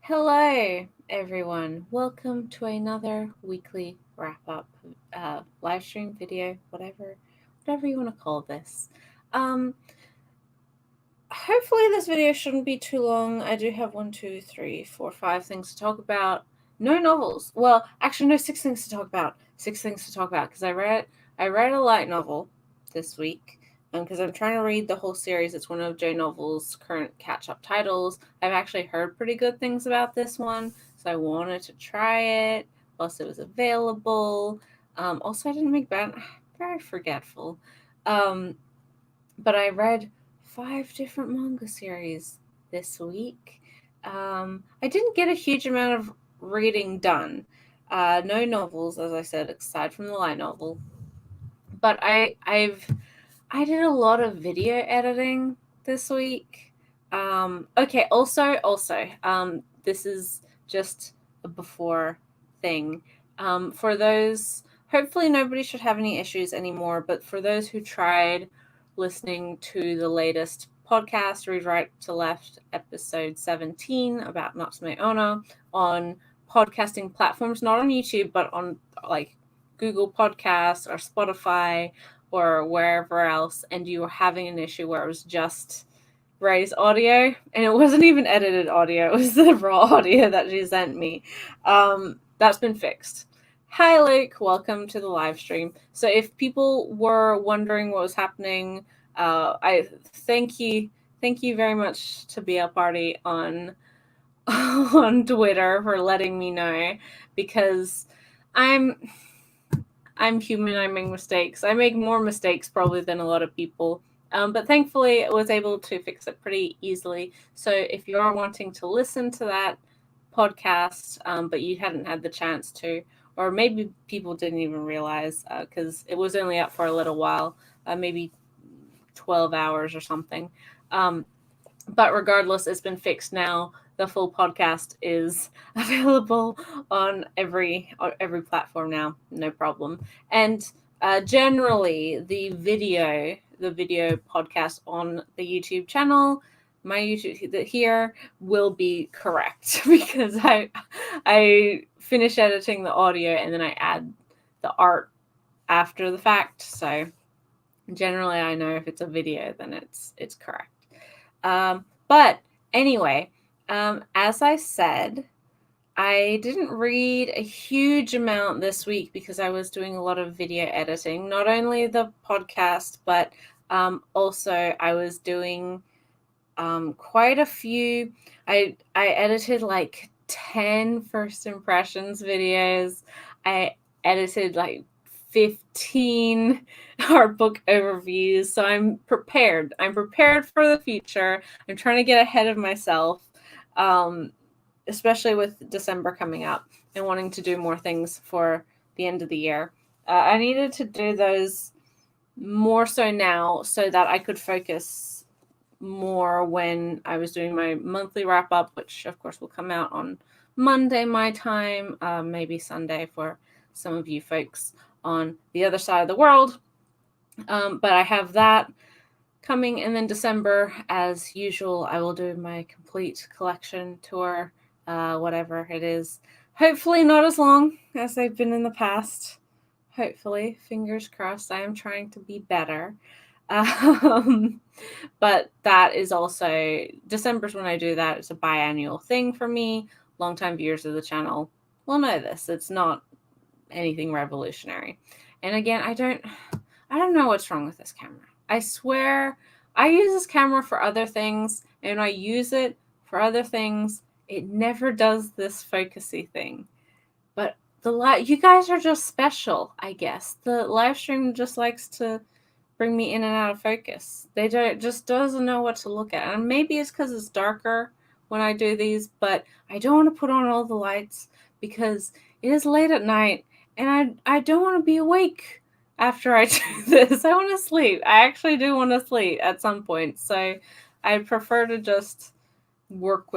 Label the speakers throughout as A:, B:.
A: Hello, everyone. Welcome to another weekly wrap-up live stream video, whatever you want to call this. Hopefully this video shouldn't be too long. I do have 5 things to talk about. No novels. Well, actually, no, 6 things to talk about. 6 things to talk about because I read a light novel this week. Because I'm trying to read the whole series. It's one of J Novel's current catch-up titles. I've actually heard pretty good things about this one, so I wanted to try it. Plus, it was available. Also, I didn't make bad. Very forgetful. But I read 5 different manga series this week. I didn't get a huge amount of reading done. No novels, as I said, aside from the light novel. But I did a lot of video editing this week. Okay, also, this is just a before thing. For those, hopefully nobody should have any issues anymore, but for those who tried listening to the latest podcast, Read Right to Left, episode 17 about Natsume Ono on podcasting platforms, not on YouTube, but on like Google Podcasts or Spotify or wherever else, and you were having an issue where it was just Ray's audio, and it wasn't even edited audio, it was the raw audio that she sent me. That's been fixed. Hi Luke, welcome to the live stream. So if people were wondering what was happening, I thank you very much to Be a Party on on Twitter for letting me know, because I'm human. I make mistakes. I make more mistakes probably than a lot of people. But thankfully, I was able to fix it pretty easily. So if you're wanting to listen to that podcast, but you hadn't had the chance to, or maybe people didn't even realize because it was only up for a little while, maybe 12 hours or something. But regardless, it's been fixed now. The full podcast is available on every platform now, no problem. And generally, the video podcast on the YouTube channel, my YouTube here, will be correct because I finish editing the audio and then I add the art after the fact. So generally, I know if it's a video, then it's correct. But anyway, as I said, I didn't read a huge amount this week because I was doing a lot of video editing, not only the podcast, but also I was doing quite a few. I edited like 10 first impressions videos. I edited like 15 art book overviews. So I'm prepared. I'm prepared for the future. I'm trying to get ahead of myself, especially with December coming up and wanting to do more things for the end of the year. I needed to do those more so now so that I could focus more when I was doing my monthly wrap up, which of course will come out on Monday my time, maybe Sunday for some of you folks on the other side of the world. But I have that coming, and then December, as usual, I will do my complete collection tour, whatever it is. Hopefully not as long as they've been in the past. Hopefully, fingers crossed. I am trying to be better. But that is also December's when I do that. It's a biannual thing for me. Longtime viewers of the channel will know this. It's not anything revolutionary. And again, I don't know what's wrong with this camera. I swear I use this camera for other things, and when I use it for other things, it never does this focusy thing. But you guys are just special, I guess. The live stream just likes to bring me in and out of focus. They doesn't know what to look at. And maybe it's because it's darker when I do these, but I don't want to put on all the lights because it is late at night and I don't want to be awake after I do this. I want to sleep. I actually do want to sleep at some point. So I prefer to just work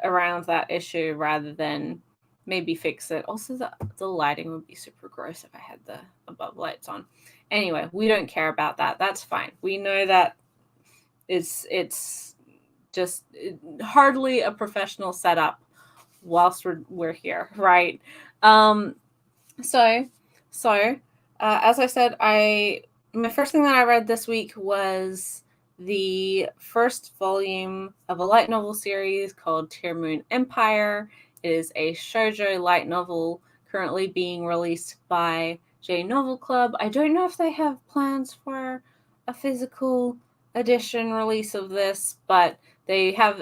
A: around that issue rather than maybe fix it. Also, the lighting would be super gross if I had the above lights on. Anyway, we don't care about that. That's fine. We know that it's just hardly a professional setup whilst we're here, right? Um, so so as I said, my first thing that I read this week was the first volume of a light novel series called Tear Moon Empire. It is a shoujo light novel currently being released by J Novel Club. I don't know if they have plans for a physical edition release of this, but they have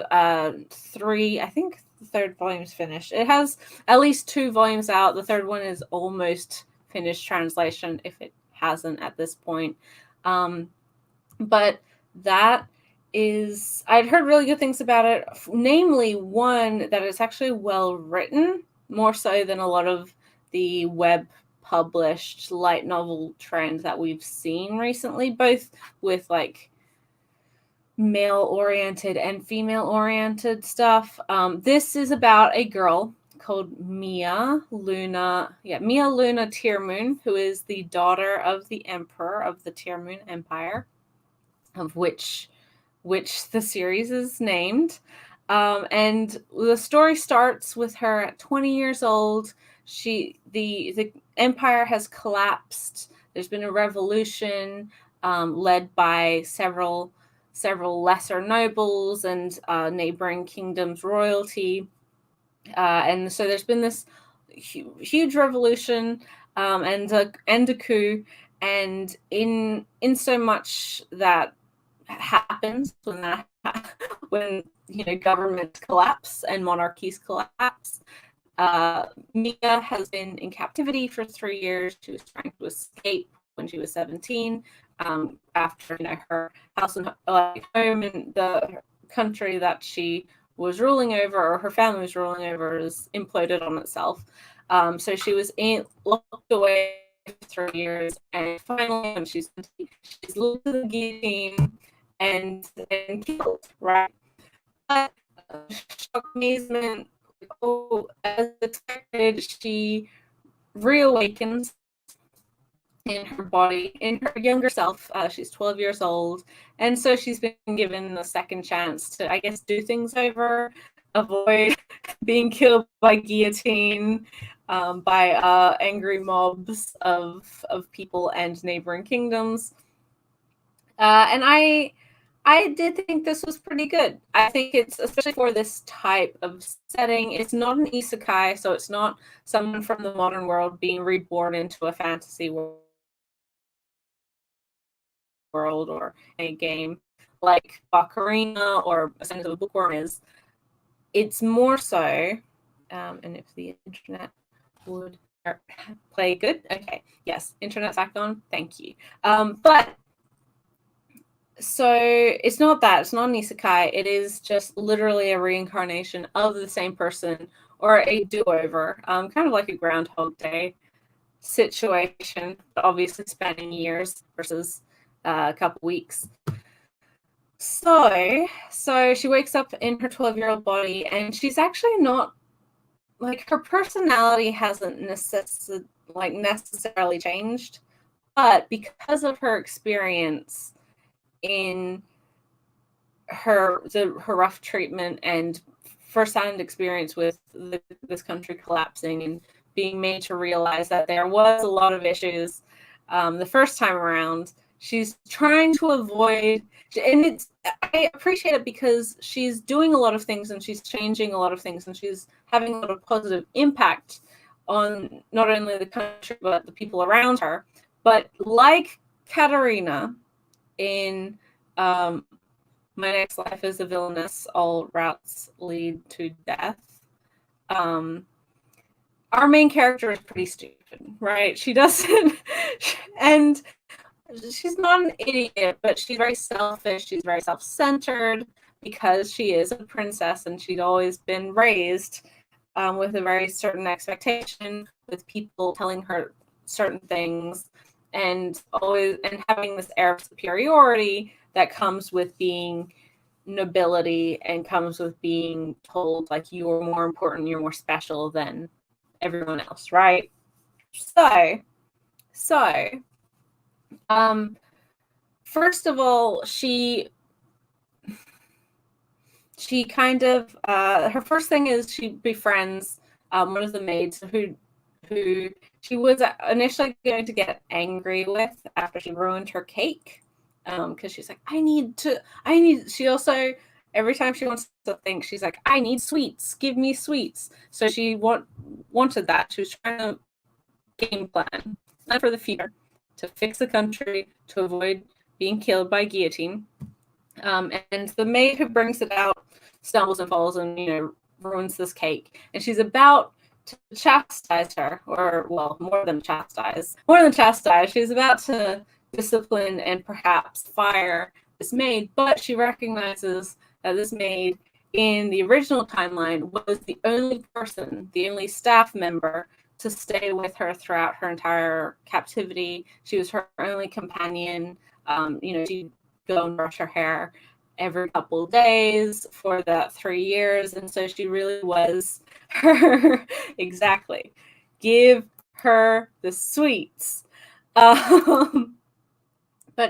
A: three. I think the third volume's finished. It has at least 2 volumes out. The third one is almost finished translation, if it hasn't at this point. But that is, I'd heard really good things about it. Namely, one, that it's actually well written, more so than a lot of the web published light novel trend that we've seen recently, both with like male oriented and female oriented stuff. This is about a girl called Mia Luna Tear Moon, who is the daughter of the emperor of the Tear Moon Empire, of which the series is named. And the story starts with her at 20 years old. The empire has collapsed. There's been a revolution led by several lesser nobles and neighboring kingdoms royalty. And so there's been this huge revolution and a coup. And in so much that happens when governments collapse and monarchies collapse. Mia has been in captivity for 3 years. She was trying to escape when she was 17, after her house and home in the country that she was ruling over, or her family was ruling over, is imploded on itself. So she was locked away for 3 years, and finally, when she's looked at the guillotine and killed, right? But shock, amazement, as expected, she reawakens in her body, in her younger self. She's 12 years old, and so she's been given a second chance to, I guess, do things over, avoid being killed by guillotine, by angry mobs of people and neighboring kingdoms. And I did think this was pretty good. I think it's, especially for this type of setting, it's not an isekai, so it's not someone from the modern world being reborn into a fantasy world or a game like Ocarina or Ascent of the Bookworm is. It's more so, and if the internet would play good, okay, yes, internet's back on, thank you. But so it's not that. It's not an isekai. It is just literally a reincarnation of the same person, or a do-over, kind of like a Groundhog Day situation, but obviously spanning years versus a couple weeks. So she wakes up in her 12-year-old body, and she's actually not, like, her personality hasn't necessarily changed, but because of her experience in her rough treatment and first-hand experience with this country collapsing and being made to realize that there was a lot of issues the first time around, she's trying to avoid, and I appreciate it because she's doing a lot of things and she's changing a lot of things and she's having a lot of positive impact on not only the country but the people around her. But like Katarina in My Next Life as a Villainess, All Routes Lead to Death, our main character is pretty stupid, right? She doesn't, and she's not an idiot, but she's very selfish. She's very self-centered because she is a princess and she's always been raised with a very certain expectation, with people telling her certain things, and having this air of superiority that comes with being nobility and comes with being told, like, you're more important, you're more special than everyone else, right? So first of all, she she kind of her first thing is she befriends one of the maids who she was initially going to get angry with after she ruined her cake, because she's like, she also, every time she wants to think, she's like, I need sweets, give me sweets. So she wanted that. She was trying to game plan for the future to fix the country, to avoid being killed by guillotine. And the maid who brings it out stumbles and falls and, ruins this cake. And she's about to chastise her, or, well, more than chastise. She's about to discipline and perhaps fire this maid, but she recognizes that this maid in the original timeline was the only staff member to stay with her throughout her entire captivity. She was her only companion. She'd go and brush her hair every couple of days for the 3 years, and so she really was her. Exactly. Give her the sweets. But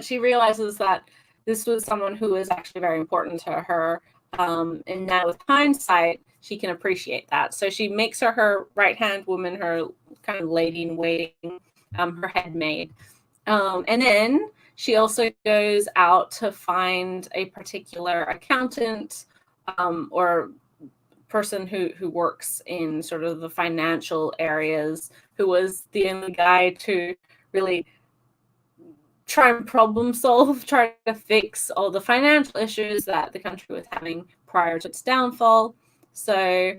A: she realizes that this was someone who was actually very important to her, and now with hindsight, she can appreciate that. So she makes her right-hand woman, her kind of lady in waiting, her head maid. And then she also goes out to find a particular accountant, or person who works in sort of the financial areas, who was the only guy to really try and problem solve, try to fix all the financial issues that the country was having prior to its downfall. So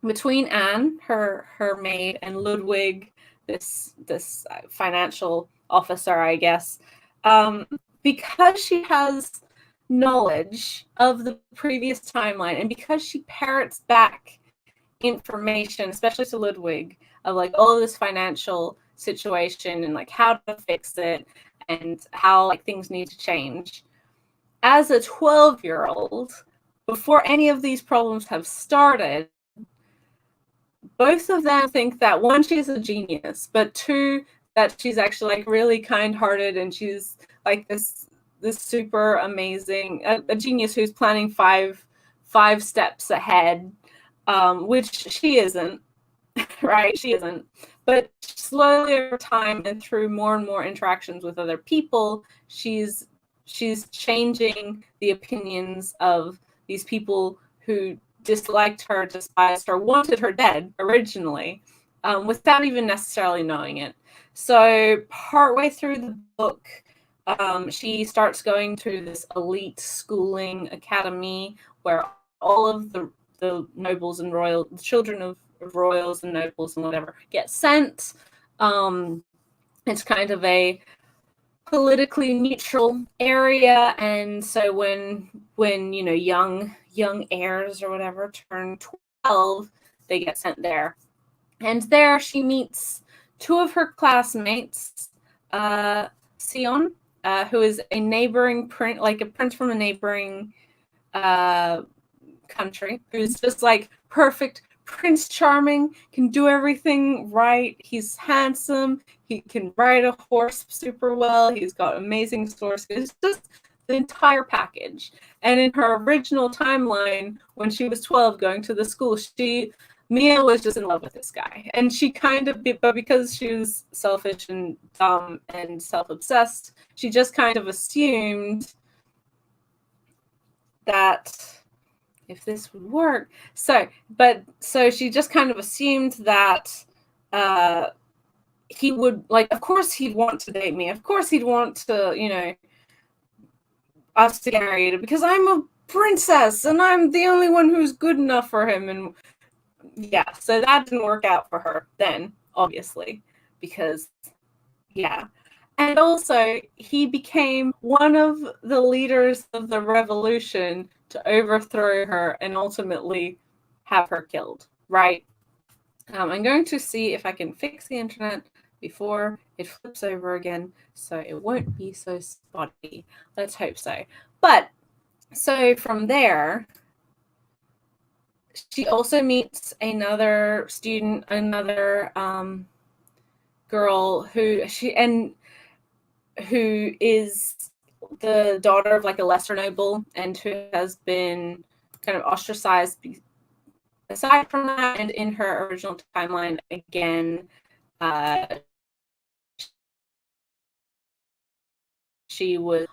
A: between Anne, her maid, and Ludwig, this financial officer, I guess, because she has knowledge of the previous timeline, and because she parrots back information, especially to Ludwig, of like all of this financial situation and like how to fix it and how like things need to change. As a 12-year-old, before any of these problems have started, both of them think that, one, she's a genius, but two, that she's actually like really kind-hearted, and she's like this super amazing a genius who's planning five steps ahead, which she isn't. Right? She isn't. But slowly over time and through more and more interactions with other people, she's changing the opinions of these people who disliked her, despised her, wanted her dead originally, without even necessarily knowing it. So partway through the book, she starts going to this elite schooling academy where all of the nobles and the children of royals and nobles and whatever get sent. It's kind of a politically neutral area, and so when young heirs or whatever turn 12, they get sent there. And there she meets two of her classmates, Sion, who is a neighboring prince from a neighboring country, who's just like perfect Prince Charming, can do everything right. He's handsome. He can ride a horse super well. He's got amazing source. It's just the entire package. And in her original timeline, when she was 12 going to the school, Mia was just in love with this guy. And she but because she was selfish and dumb and self-obsessed, she just kind of assumed that if this would work. So she just kind of assumed that he would, like, of course he'd want to date me. Of course he'd want to, us to get married because I'm a princess and I'm the only one who's good enough for him. And yeah, so that didn't work out for her then, obviously, because, yeah. And also, he became one of the leaders of the revolution to overthrow her and ultimately have her killed, right? I'm going to see if I can fix the internet before it flips over again, so it won't be so spotty. Let's hope so. But, so from there, she also meets another student, another girl who is the daughter of like a lesser noble and who has been kind of ostracized. Aside from that, and in her original timeline, again, she was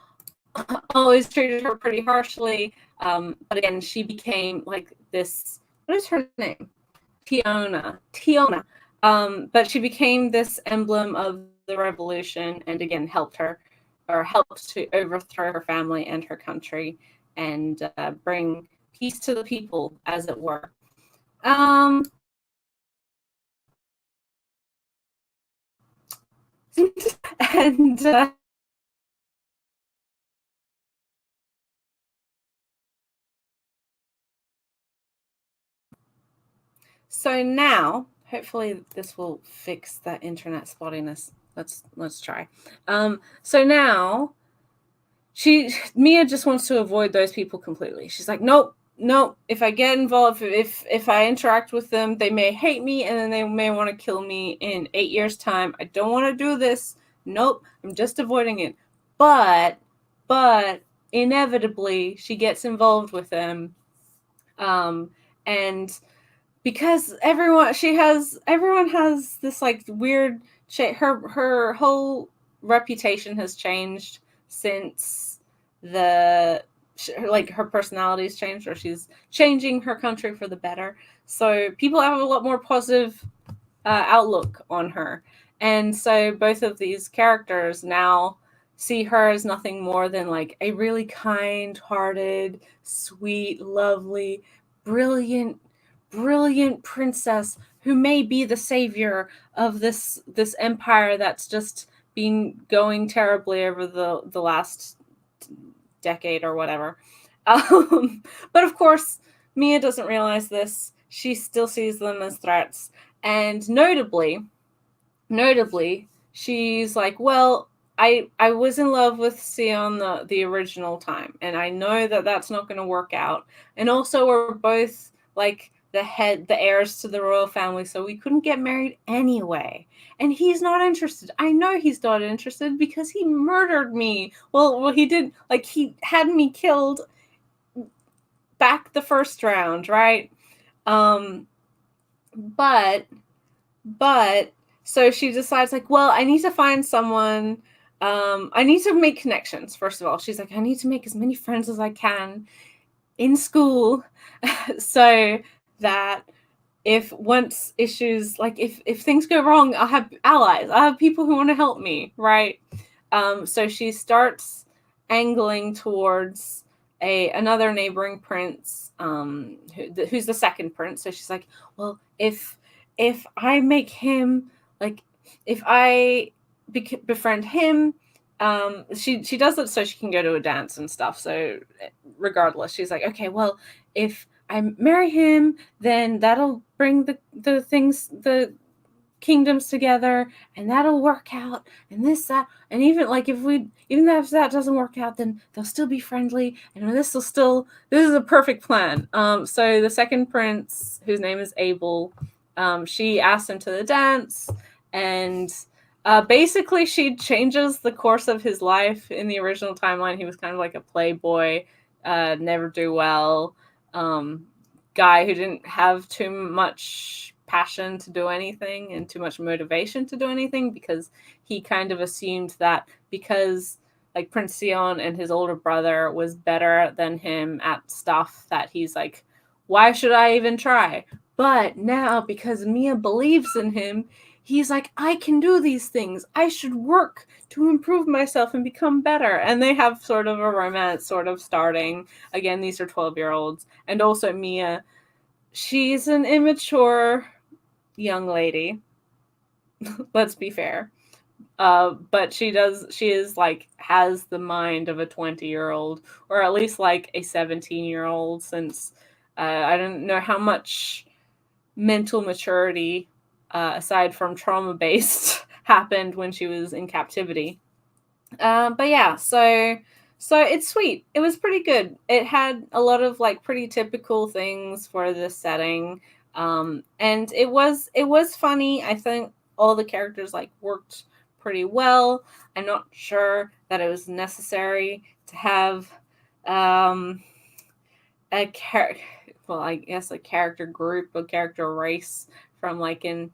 A: always treated her pretty harshly. But again, she became like this. What is her name? Tiona. But she became this emblem of the revolution, and again helped to overthrow her family and her country, and bring peace to the people, as it were. And so now, hopefully, this will fix that internet spottiness. Let's try. So now, Mia just wants to avoid those people completely. She's like, nope, nope. If I get involved, if I interact with them, they may hate me, and then they may want to kill me in 8 years' time. I don't want to do this. Nope, I'm just avoiding it. But inevitably, she gets involved with them, and because everyone has this like weird her whole reputation has changed since her personality's changed, or she's changing her country for the better, so people have a lot more positive outlook on her. And so both of these characters now see her as nothing more than like a really kind-hearted, sweet, lovely, brilliant princess who may be the savior of this empire that's just been going terribly over the last decade or whatever. But of course, Mia doesn't realize this. She still sees them as threats. And notably, she's like, well, I was in love with Sion the original time, and I know that that's not going to work out. And also, we're both like the heirs to the royal family, so we couldn't get married anyway. And he's not interested. I know he's not interested because he murdered me. Well, he did. Like, he had me killed back the first round, right? But so she decides, like, well, I need to find someone. I need to make connections, first of all. She's like, I need to make as many friends as I can in school so that if once issues, like if things go wrong, I'll have allies. I'll have people who want to help me, right? So she starts angling towards another neighboring prince, who's the second prince. So she's like, well, if I make him, like, if I befriend him, she does it so she can go to a dance and stuff. So regardless, she's like, okay, well, if I marry him, then that'll bring the kingdoms together, and that'll work out, and that, and even if that doesn't work out, then they'll still be friendly, and this is a perfect plan. So the second prince, whose name is Abel, she asked him to the dance, and basically she changes the course of his life. In the original timeline, he was kind of like a playboy, never do well, guy who didn't have too much passion to do anything and too much motivation to do anything, because he kind of assumed that because like Prince Sion and his older brother was better than him at stuff, that he's like, why should I even try? But now, because Mia believes in him, he's like, I can do these things. I should work to improve myself and become better. And they have sort of a romance sort of starting. Again, these are 12-year-olds. And also Mia, she's an immature young lady. Let's be fair. But she is like, has the mind of a 20-year-old, or at least like a 17-year-old, since I don't know how much mental maturity, aside from trauma-based, happened when she was in captivity. But yeah, so it's sweet. It was pretty good. It had a lot of like pretty typical things for this setting. And it was funny. I think all the characters like worked pretty well. I'm not sure that it was necessary to have well, I guess a character group, a character race from like an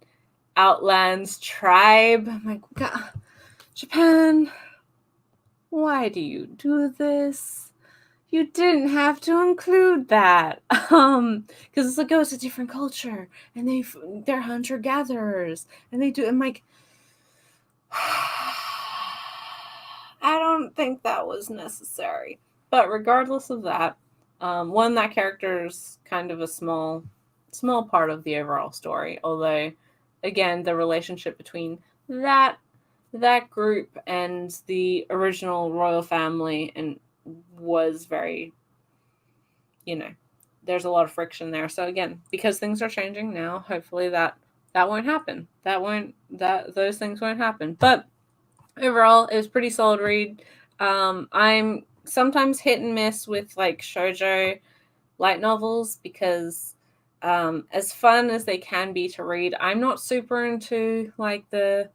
A: Outlands tribe. I'm like, God, Japan, why do you do this? You didn't have to include that. Because it's like, oh, it's a different culture, and they're hunter gatherers, and they do. I'm like, I don't think that was necessary. But regardless of that, one, that character is kind of a small part of the overall story. Although, again, the relationship between that group and the original royal family and was very, there's a lot of friction there. So again, because things are changing now, hopefully that won't happen. Those things won't happen. But overall, it was pretty solid read. I'm sometimes hit and miss with like shoujo light novels because as fun as they can be to read, I'm not super into like the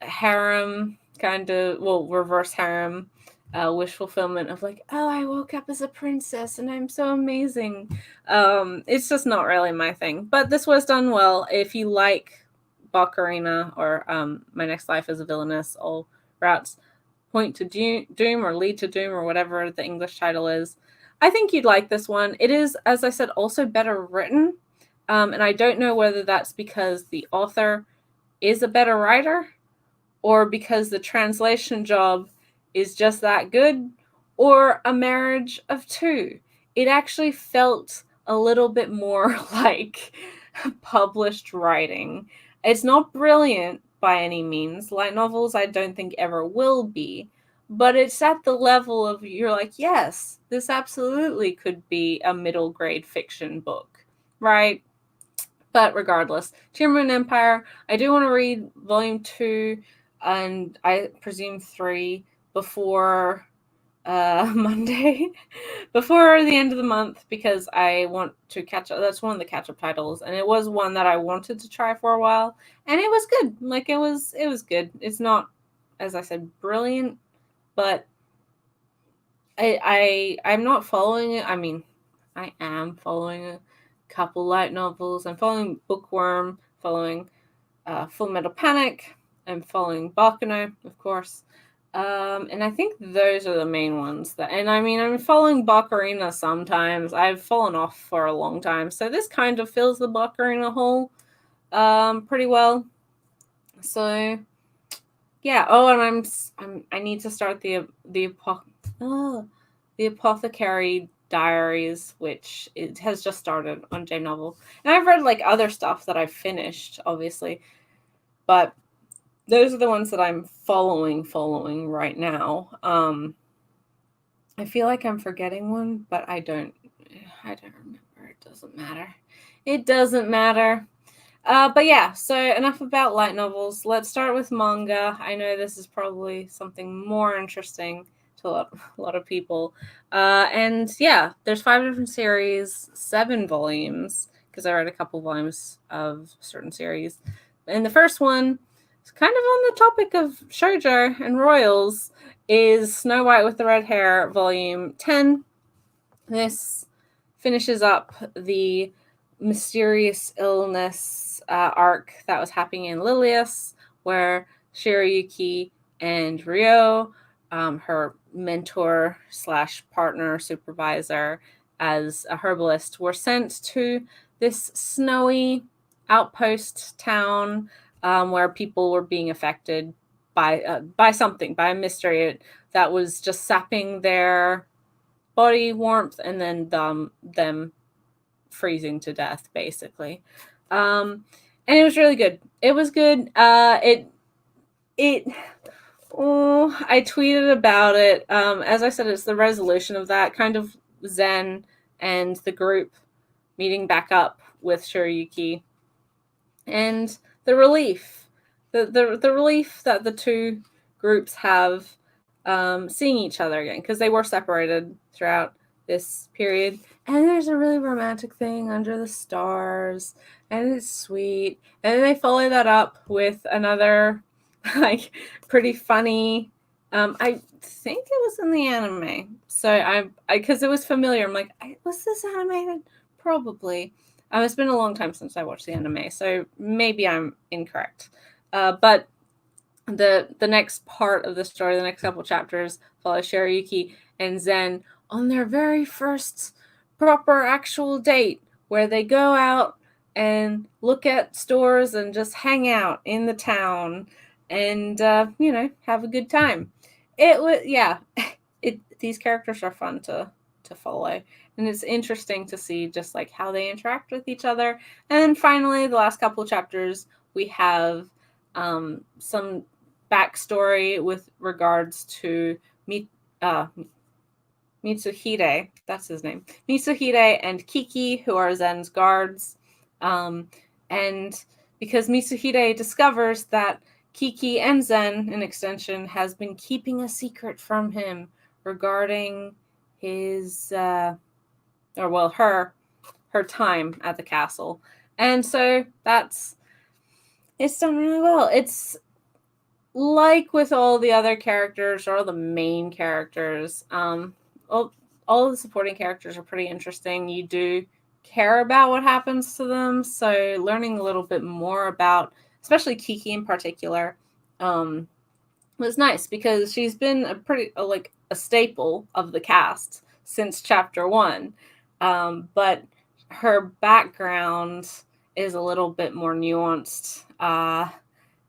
A: harem kind of, well, reverse harem wish fulfillment of like, oh, I woke up as a princess and I'm so amazing. It's just not really my thing. But this was done well. If you like Baccarina or My Next Life as a Villainess, all routes point to doom or lead to doom or whatever the English title is, I think you'd like this one. It is, as I said, also better written. And I don't know whether that's because the author is a better writer or because the translation job is just that good, or a marriage of two. It actually felt a little bit more like published writing. It's not brilliant by any means. Light novels, I don't think ever will be, but it's at the level of you're like, yes, this absolutely could be a middle grade fiction book, right? But regardless, Moon Empire, I do want to read volume 2 and I presume 3 before Monday, before the end of the month, because I want to catch up. That's one of the catch up titles, and it was one that I wanted to try for a while, and it was good. Like it was good. It's not, as I said, brilliant, but I'm not following it. I mean, I am following a couple light novels. I'm following Bookworm, following Full Metal Panic. I'm following Bakuno, of course. And I think those are the main ones. And I mean, I'm following Baccarina sometimes. I've fallen off for a long time. So this kind of fills the Baccarina hole pretty well. So yeah. Oh, and I need to start the Apothecary Diaries, which it has just started on J Novel. And I've read like other stuff that I've finished, obviously. But those are the ones that I'm following right now. I feel like I'm forgetting one, but I don't remember. It doesn't matter. But yeah, so enough about light novels. Let's start with manga. I know this is probably something more interesting to a lot of people. And yeah, there's 5 different series, 7 volumes, because I read a couple volumes of certain series. And the first one, it's kind of on the topic of shoujo and royals, is Snow White with the Red Hair, volume 10. This finishes up the mysterious illness arc that was happening in Lilius, where Shiroyuki and Ryo, her mentor / partner supervisor as a herbalist, were sent to this snowy outpost town where people were being affected by something, by a mystery that was just sapping their body warmth and then them freezing to death, basically. And it was really good. It was good. I tweeted about it. As I said, it's the resolution of that kind of Zen and the group meeting back up with Shiroyuki, and the relief, the relief that the two groups have seeing each other again, because they were separated throughout this period. And there's a really romantic thing under the stars, and it's sweet. And then they follow that up with another like pretty funny I think it was in the anime. So I because it was familiar. I'm like, was this animated? Probably. It's been a long time since I watched the anime, so maybe I'm incorrect. But the next part of the story, the next couple chapters, follow Shiryuki and Zen on their very first proper actual date, where they go out and look at stores and just hang out in the town and have a good time. It was these characters are fun to follow, and it's interesting to see just like how they interact with each other. And finally, the last couple chapters, we have some backstory with regards to Mitsuhide, that's his name, Mitsuhide and Kiki, who are Zen's guards. And because Mitsuhide discovers that Kiki and Zen, in extension, has been keeping a secret from him regarding his, her time at the castle. And so it's done really well. It's like with all the other characters, or all the main characters, all the supporting characters are pretty interesting. You do care about what happens to them, so learning a little bit more about, especially Kiki in particular, was nice, because she's been a staple of the cast since chapter 1, but her background is a little bit more nuanced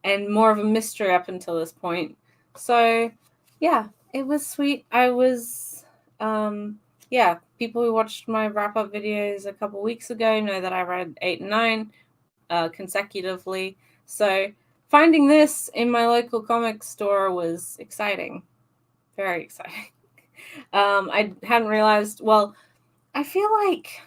A: and more of a mystery up until this point. So yeah, it was sweet. I was people who watched my wrap-up videos a couple weeks ago know that I read 8 and 9 consecutively. So finding this in my local comic store was exciting. Very exciting. I hadn't realized, well, I feel like,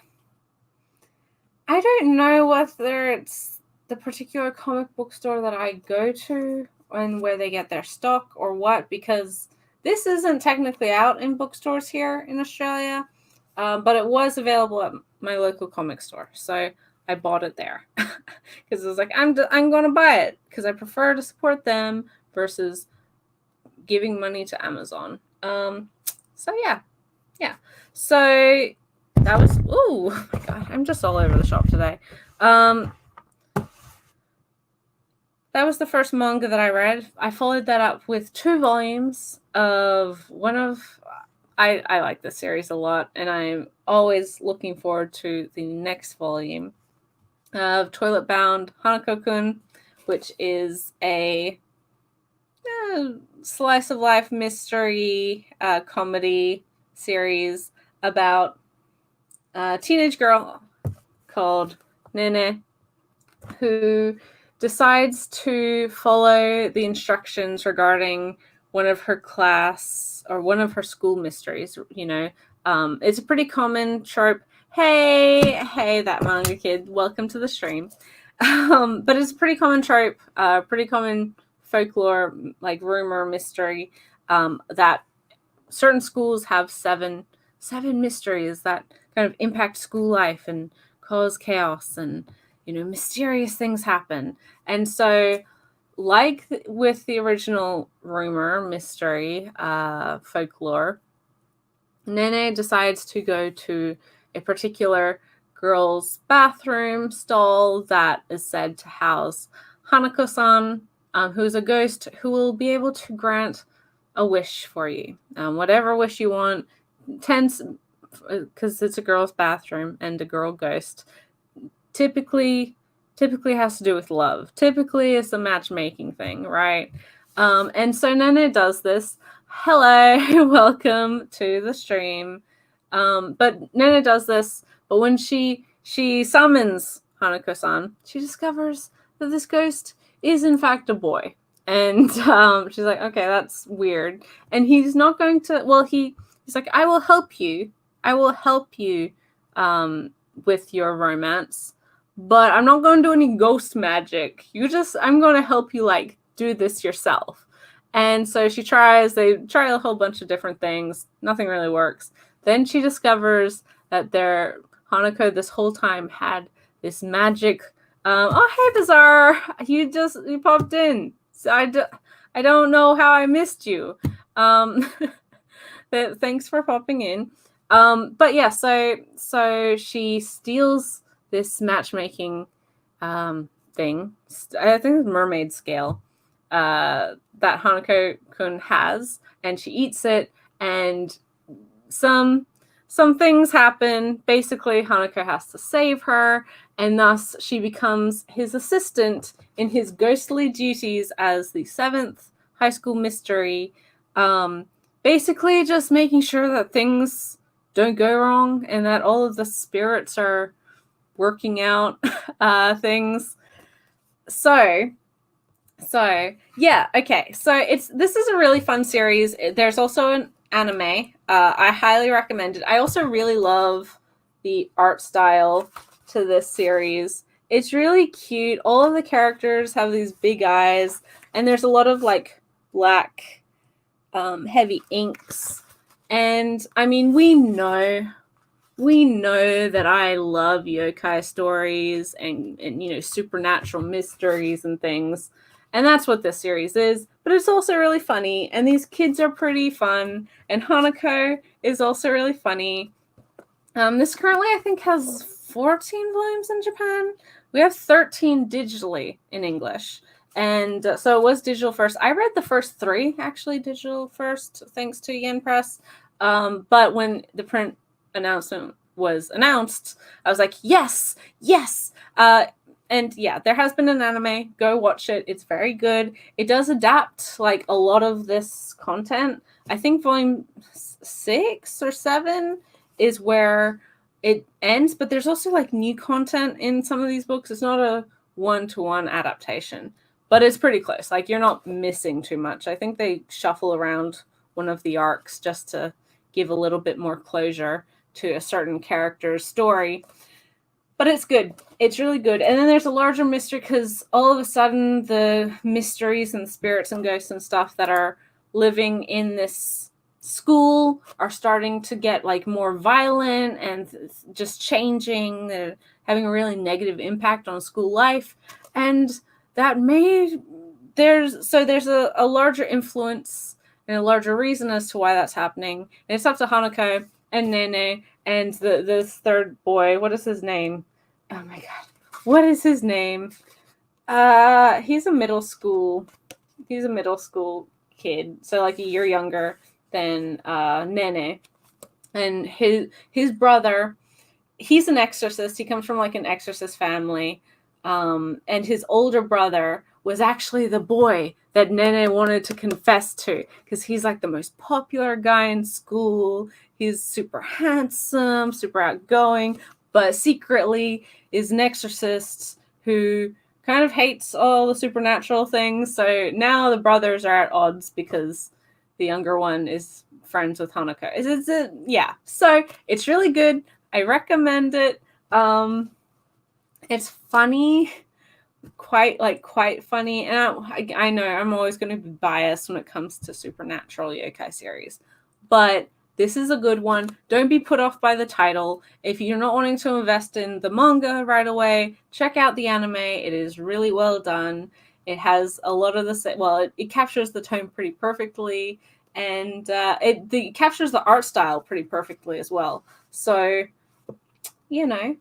A: I don't know whether it's the particular comic book store that I go to and where they get their stock or what, because this isn't technically out in bookstores here in Australia, but it was available at my local comic store. So I bought it there because I was like, I'm going to buy it because I prefer to support them versus giving money to Amazon. So yeah. So that was, oh my God, I'm just all over the shop today. That was the first manga that I read. I followed that up with 2 volumes of I like this series a lot, and I'm always looking forward to the next volume of Toilet Bound Hanako-kun, which is a slice of life mystery comedy series about a teenage girl called Nene who decides to follow the instructions regarding one of her class or one of her school mysteries. It's a pretty common trope. Hey, that manga kid, welcome to the stream. But it's a pretty common trope, pretty common folklore, like rumor, mystery, that certain schools have seven mysteries that kind of impact school life and cause chaos, and mysterious things happen. And so, like with the original rumor, mystery, folklore, Nene decides to go to a particular girl's bathroom stall that is said to house Hanako-san, who's a ghost who will be able to grant a wish for you. Whatever wish you want, because it's a girl's bathroom and a girl ghost, typically has to do with love. Typically it's a matchmaking thing, right? And so Nene does this. Hello, welcome to the stream. But Nene does this, but when she summons Hanako-san, she discovers that this ghost is in fact a boy. And she's like, okay, that's weird. And he's not going to, well, he's like, I will help you with your romance, but I'm not going to do any ghost magic. I'm going to help you do this yourself. And so they try a whole bunch of different things. Nothing really works. Then she discovers that Hanako this whole time had this magic. Oh, hey, Bizarre. You popped in. So I I don't know how I missed you. Thanks for popping in. But yeah, so she steals this matchmaking thing. I think it's mermaid scale that Hanako-kun has, and she eats it, and some things happen. Basically, Hanako has to save her, and thus she becomes his assistant in his ghostly duties as the 7th high school mystery. Basically, just making sure that things don't go wrong and that all of the spirits are working out things. So yeah, okay. So this is a really fun series. There's also an anime. I highly recommend it. I also really love the art style to this series. It's really cute. All of the characters have these big eyes, and there's a lot of like black heavy inks. And I mean, we know that I love yokai stories and you know, supernatural mysteries and things. And that's what this series is. But it's also really funny, and these kids are pretty fun, and Hanako is also really funny. This currently, I think, has 14 volumes in Japan. We have 13 digitally in English. And so it was digital first. I read the first 3, actually, digital first, thanks to Yen Press. But when the print announcement was announced, I was like, yes. And yeah, there has been an anime. Go watch it. It's very good. It does adapt like a lot of this content. I think volume 6 or 7 is where it ends, but there's also like new content in some of these books. It's not a one-to-one adaptation, but it's pretty close. Like, you're not missing too much. I think they shuffle around one of the arcs just to give a little bit more closure to a certain character's story. But it's good. It's really good. And then there's a larger mystery because all of a sudden the mysteries and spirits and ghosts and stuff that are living in this school are starting to get like more violent and just changing. They're having a really negative impact on school life. And that there's a larger influence and a larger reason as to why that's happening. And it's up to Hanako and Nene and this third boy. What is his name? Oh my god. What is his name? He's a middle school kid. So like a year younger than Nene. And his brother, he's an exorcist. He comes from like an exorcist family. And his older brother was actually the boy that Nene wanted to confess to, because he's like the most popular guy in school. He's super handsome, super outgoing, but secretly is an exorcist who kind of hates all the supernatural things. So now the brothers are at odds because the younger one is friends with Hanako. Yeah. So it's really good. I recommend it. It's funny, quite funny, and I know I'm always going to be biased when it comes to supernatural yokai series, but this is a good one. Don't be put off by the title. If you're not wanting to invest in the manga right away, check out the anime. It is really well done. It has a lot of it captures the tone pretty perfectly, and it captures the art style pretty perfectly as well. So, you know,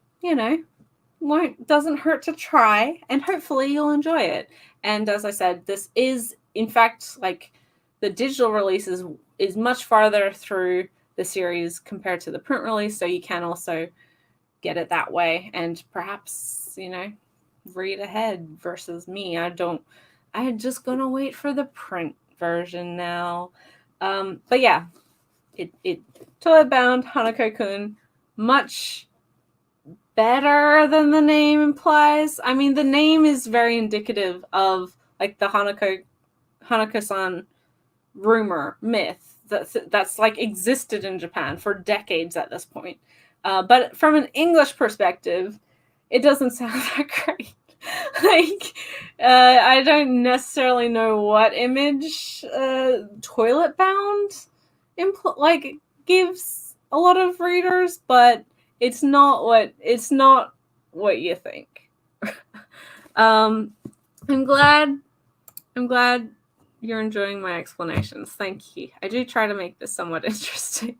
A: doesn't hurt to try, and hopefully you'll enjoy it. And as I said, this is, in fact, like, the digital release is much farther through the series compared to the print release, so you can also get it that way and perhaps, read ahead versus me. I'm just gonna wait for the print version now. But yeah, it Toilet Bound, Hanako-kun, much better than the name implies. I mean, the name is very indicative of like the Hanako-san rumor myth that's like existed in Japan for decades at this point. But from an English perspective, it doesn't sound that great. I don't necessarily know what image Toilet Bound gives a lot of readers, but it's not what you think. I'm glad you're enjoying my explanations. Thank you. I do try to make this somewhat interesting.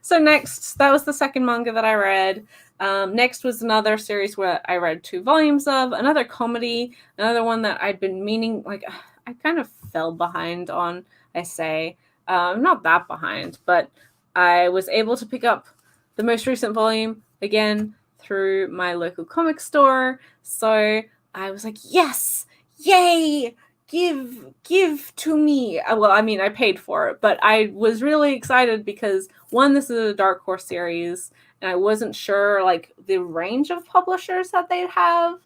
A: So next, that was the second manga that I read. Next was another series where I read 2 volumes of, another comedy, another one that I'd been meaning, like, I kind of fell behind on, I say. Not that behind, but I was able to pick up the most recent volume again through my local comic store. So I was like, yes, yay, give to me. Well, I mean, I paid for it, but I was really excited because, one, this is a Dark Horse series, and I wasn't sure like the range of publishers that they'd have.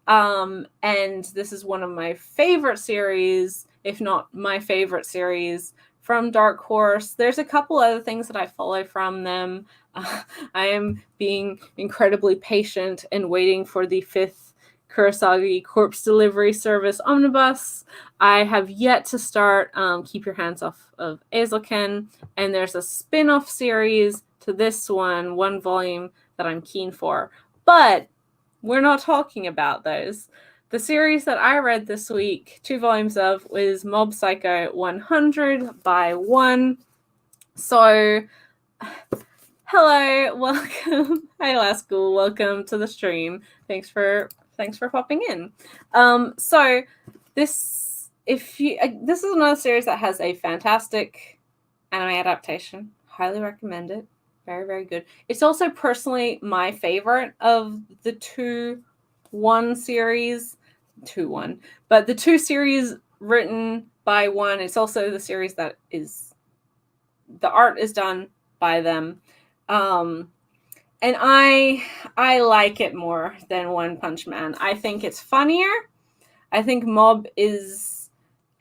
A: And this is one of my favorite series, if not my favorite series from Dark Horse. There's a couple other things that I follow from them. I am being incredibly patient and waiting for the 5th Kurosagi Corpse Delivery Service Omnibus. I have yet to start Keep Your Hands Off of Eizouken, and there's a spin-off series to this one volume that I'm keen for. But we're not talking about those. The series that I read this week, 2 volumes of, was Mob Psycho 100 by 1. So, hello, welcome. Hi, Lascool, welcome to the stream. Thanks for popping in. So this is another series that has a fantastic anime adaptation. Highly recommend it. Very, very good. It's also personally my favorite of the 2-1 series. 2-1. But the 2 series written by one, it's also the series that is, the art is done by them. And I like it more than One Punch Man. I think it's funnier. I think Mob is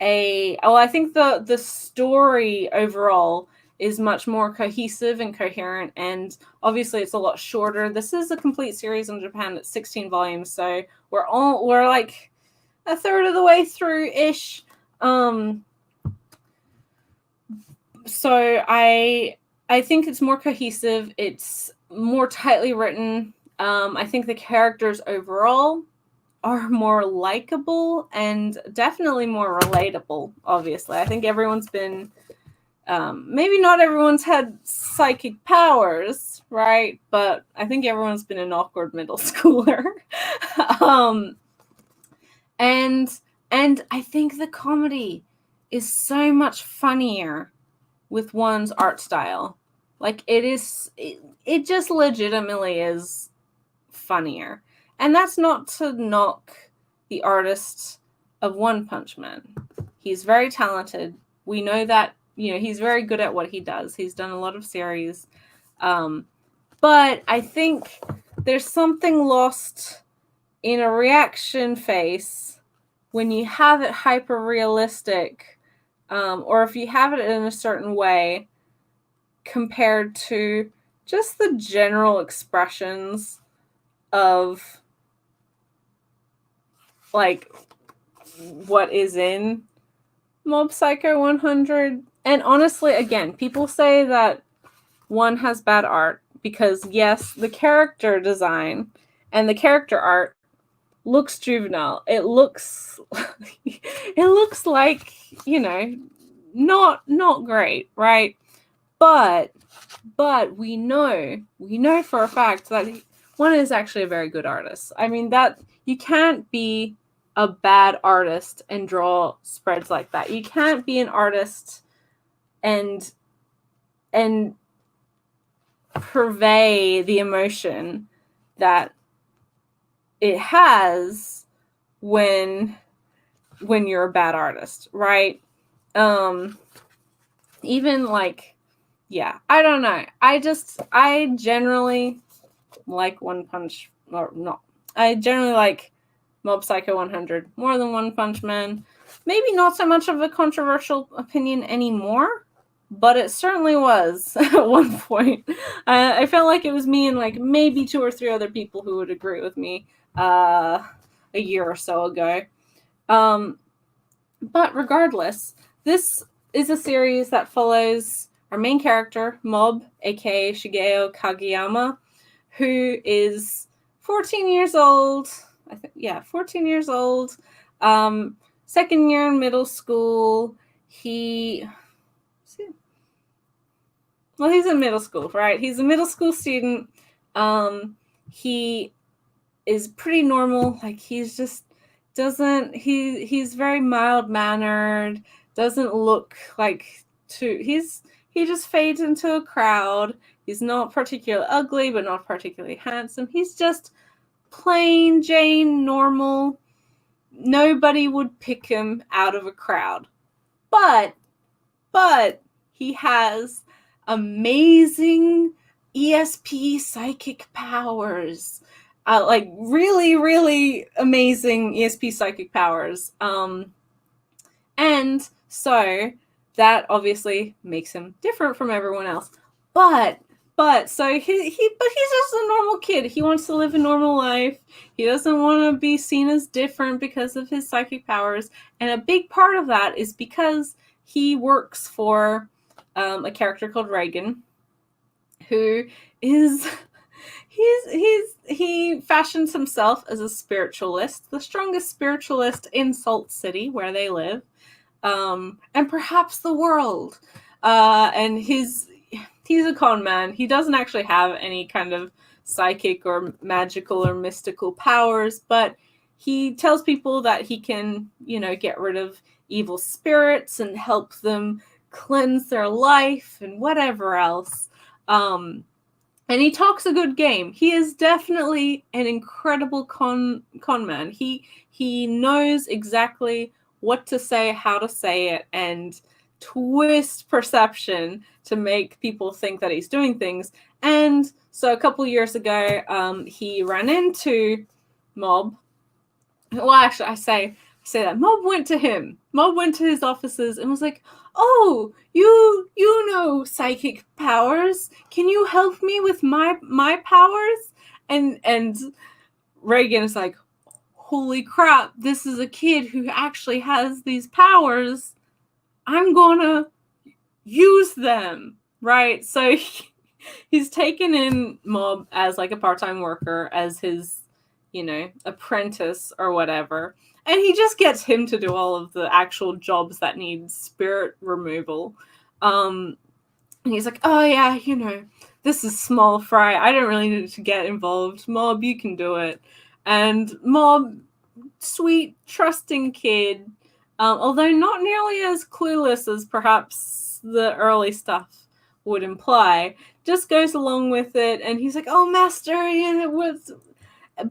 A: I think the story overall is much more cohesive and coherent, and obviously it's a lot shorter. This is a complete series in Japan. It's 16 volumes, so we're like a third of the way through ish. So I think it's more cohesive. It's more tightly written. I think the characters overall are more likable and definitely more relatable, obviously. I think everyone's been, maybe not everyone's had psychic powers, right? But I think everyone's been an awkward middle schooler. And I think the comedy is so much funnier with one's art style. Like, it just legitimately is funnier. And that's not to knock the artist of One Punch Man. He's very talented. We know that, he's very good at what he does. He's done a lot of series. But I think there's something lost in a reaction face when you have it hyper realistic, or if you have it in a certain way compared to just the general expressions of like what is in Mob Psycho 100. And honestly, again, people say that one has bad art because, yes, the character design and the character art looks juvenile. It looks like, not great, right? But we know for a fact that one is actually a very good artist. I mean, that you can't be a bad artist and draw spreads like that. You can't be an artist and purvey the emotion that it has when you're a bad artist, right? Even like, yeah, I don't know. I generally like One Punch, or not. I generally like Mob Psycho 100 more than One Punch Man. Maybe not so much of a controversial opinion anymore, but it certainly was at one point. I felt like it was me and like maybe 2 or 3 other people who would agree with me a year or so ago. But regardless, this is a series that follows our main character, Mob, aka Shigeo Kageyama, who is 14 years old. 14 years old. second year in middle school. He's in middle school, right? He's a middle school student. He is pretty normal. Like, he's just he's very mild mannered, doesn't look like he just fades into a crowd. He's not particularly ugly, but not particularly handsome. He's just plain Jane normal. Nobody would pick him out of a crowd. But he has amazing ESP psychic powers. Like really, really amazing ESP psychic powers. And so that obviously makes him different from everyone else. But so he's just a normal kid. He wants to live a normal life. He doesn't want to be seen as different because of his psychic powers. And a big part of that is because he works for a character called Reagan, who is he fashions himself as a spiritualist, the strongest spiritualist in Salt City, where they live, and perhaps the world. And he's a con man. He doesn't actually have any kind of psychic or magical or mystical powers, but he tells people that he can, get rid of evil spirits and help them cleanse their life and whatever else. And he talks a good game. He is definitely an incredible con man. He knows exactly what to say, how to say it, and twist perception to make people think that he's doing things. And so a couple years ago, he ran into Mob. Well, actually, I say that Mob went to him. Mob went to his offices and was like, "Oh, you know psychic powers. Can you help me with my powers?" And Reagan is like, "Holy crap, this is a kid who actually has these powers. I'm gonna use them," right? So he's taken in Mob as like a part-time worker, as his, apprentice or whatever. And he just gets him to do all of the actual jobs that need spirit removal. And he's like, "Oh yeah, this is small fry. I don't really need to get involved. Mob, you can do it." And Mob, sweet, trusting kid, although not nearly as clueless as perhaps the early stuff would imply, just goes along with it. And he's like, "Oh, master, it was..."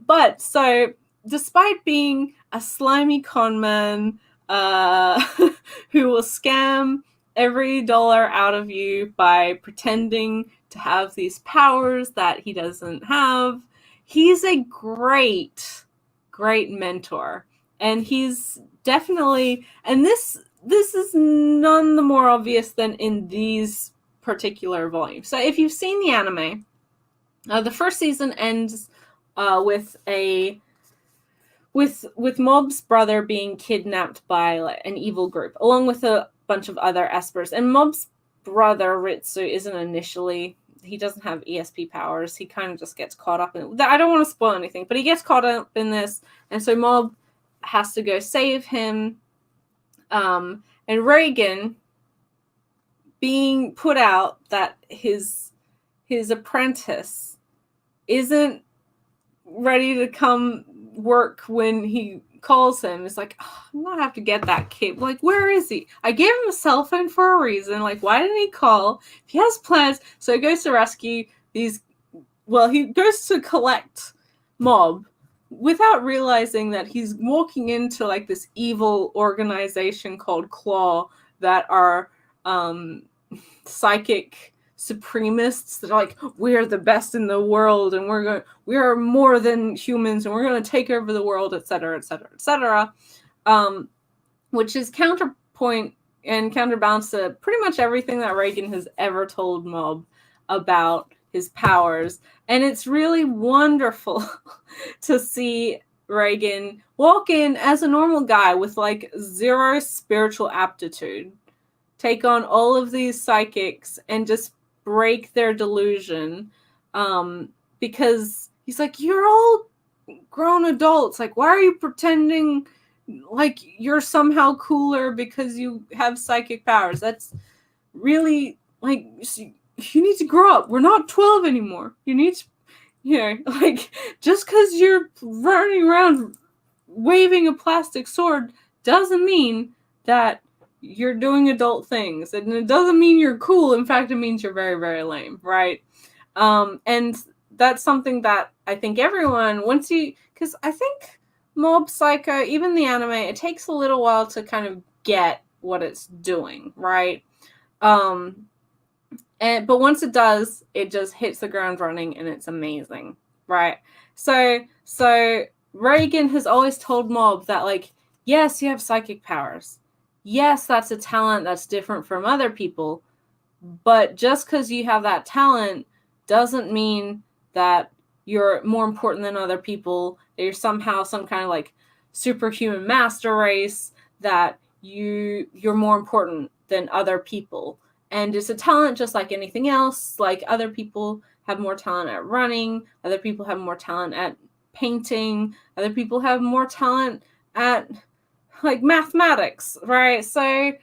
A: But so, despite being a slimy con man who will scam every dollar out of you by pretending to have these powers that he doesn't have, he's a great mentor. And he's definitely, and this is none the more obvious than in these particular volumes. So if you've seen the anime, the first season ends with Mob's brother being kidnapped by an evil group, along with a bunch of other espers. And Mob's brother Ritsu he doesn't have ESP powers. He kind of just gets caught up in it. I don't want to spoil anything, but he gets caught up in this, and so Mob has to go save him. And Reagan, being put out that his apprentice isn't ready to come work when he calls him, it's like, "Oh, I'm gonna have to get that kid. Like, where is he? I gave him a cell phone for a reason. Like, why didn't he call? If he has plans." So he goes to rescue these. Well, he goes to collect Mob without realizing that he's walking into like this evil organization called Claw that are psychic supremists that are like, "We're the best in the world, and we are more than humans, and we're going to take over the world," etc., etc., etc. Which is counterpoint and counterbalance to pretty much everything that Reagan has ever told Mob about his powers. And it's really wonderful to see Reagan walk in as a normal guy with like zero spiritual aptitude, take on all of these psychics and just break their delusion, because he's like, "You're all grown adults. Like, why are you pretending like you're somehow cooler because you have psychic powers. That's really like, you need to grow up. We're not 12 anymore. You need to, like, just because you're running around waving a plastic sword doesn't mean that you're doing adult things, and it doesn't mean you're cool. In fact, it means you're very, very lame, right? And that's something that I think everyone, because I think Mob Psycho, even the anime, it takes a little while to kind of get what it's doing, right? But once it does, it just hits the ground running, and it's amazing, right? So Reagan has always told Mob that, like, yes, you have psychic powers. Yes, that's a talent that's different from other people. But just because you have that talent doesn't mean that you're more important than other people, that you're somehow some kind of like superhuman master race, that you're more important than other people. And it's a talent just like anything else. Like, other people have more talent at running, other people have more talent at painting, other people have more talent at like mathematics, right? So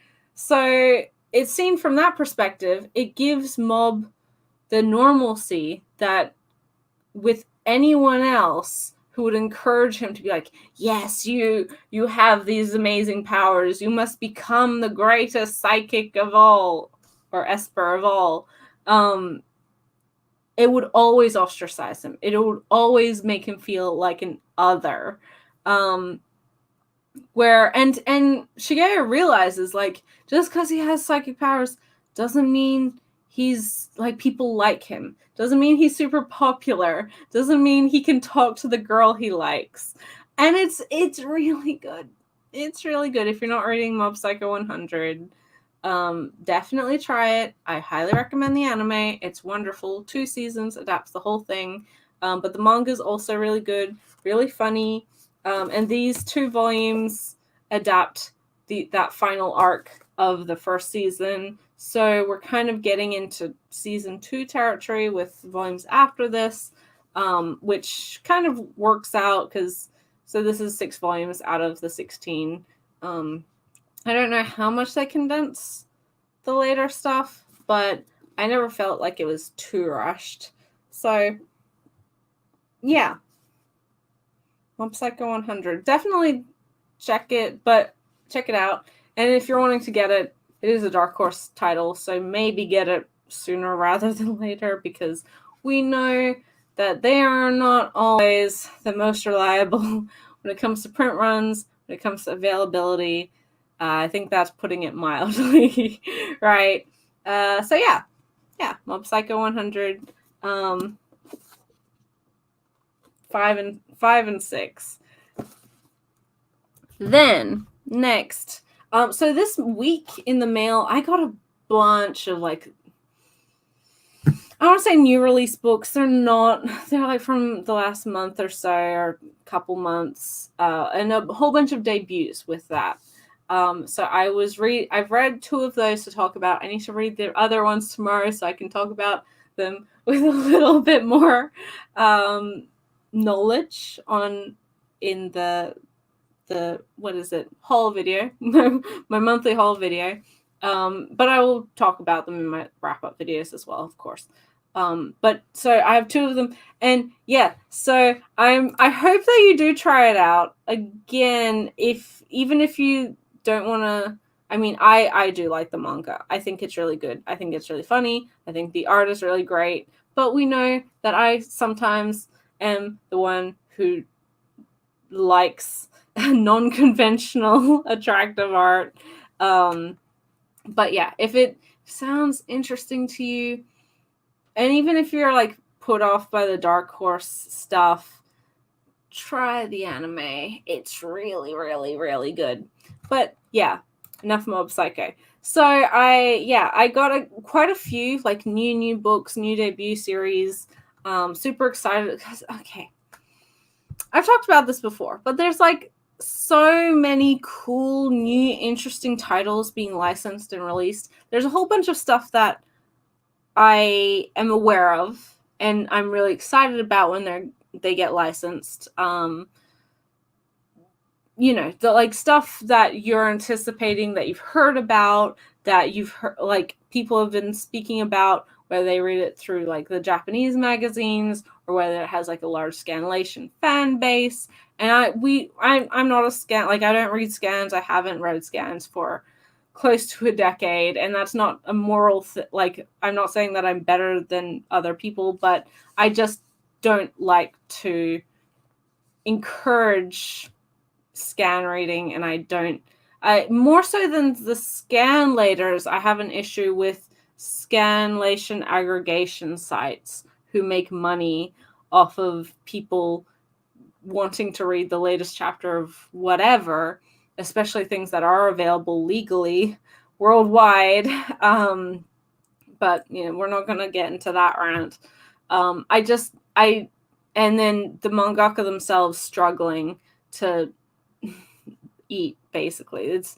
A: it's seen from that perspective. It gives Mob the normalcy that with anyone else who would encourage him to be like, yes, you have these amazing powers, you must become the greatest psychic of all, or Esper of all, it would always ostracize him. It would always make him feel like an other. Where and Shigeru realizes, like, just because he has psychic powers doesn't mean he's like, people like him, doesn't mean he's super popular, doesn't mean he can talk to the girl he likes. And it's really good. It's really good. If you're not reading Mob Psycho 100, definitely try it. I highly recommend the anime. It's wonderful. 2 seasons, adapts the whole thing. But the manga is also really good, really funny. And these 2 volumes adapt that final arc of the first season. So we're kind of getting into season 2 territory with volumes after this, which kind of works out because, so this is 6 volumes out of the 16. I don't know how much they condense the later stuff, but I never felt like it was too rushed. So, yeah. Mob Psycho 100. Definitely check it out. And if you're wanting to get it, it is a Dark Horse title, so maybe get it sooner rather than later, because we know that they are not always the most reliable when it comes to print runs, when it comes to availability. I think that's putting it mildly, right? So yeah, Mob Psycho 100, 5 and 6. Then next, so this week in the mail, I got a bunch of, like, I don't want to say new release books. They're not. They're like from the last month or so, or couple months, and a whole bunch of debuts with that. So I've read 2 of those to talk about. I need to read the other ones tomorrow so I can talk about them with a little bit more knowledge in the what is it, haul video, my monthly haul video. But I will talk about them in my wrap up videos as well, of course. But so I have 2 of them, and yeah, so I hope that you do try it out. Again, even if you don't want to, I mean, I do like the manga. I think it's really good. I think it's really funny. I think the art is really great. But we know that I sometimes am the one who likes non-conventional, attractive art. But yeah, if it sounds interesting to you, and even if you're like put off by the Dark Horse stuff, try the anime. It's really, really, really good. But yeah, enough Mob Psycho. So I got quite a few like new books, new debut series. Super excited because, okay, I've talked about this before, but there's like so many cool, new, interesting titles being licensed and released. There's a whole bunch of stuff that I am aware of, and I'm really excited about when they get licensed. the like stuff that you're anticipating, that you've heard about, that you've heard, like people have been speaking about, whether they read it through like the Japanese magazines or whether it has like a large scanlation fan base. And I'm not a scan, like I don't read scans. I haven't read scans for close to a decade, and that's not a moral like I'm not saying that I'm better than other people, but I just don't like to encourage scan reading, and I more so than the scanlators, I have an issue with scanlation aggregation sites who make money off of people wanting to read the latest chapter of whatever, especially things that are available legally worldwide. But we're not going to get into that rant. And then the mangaka themselves struggling to eat, basically. It's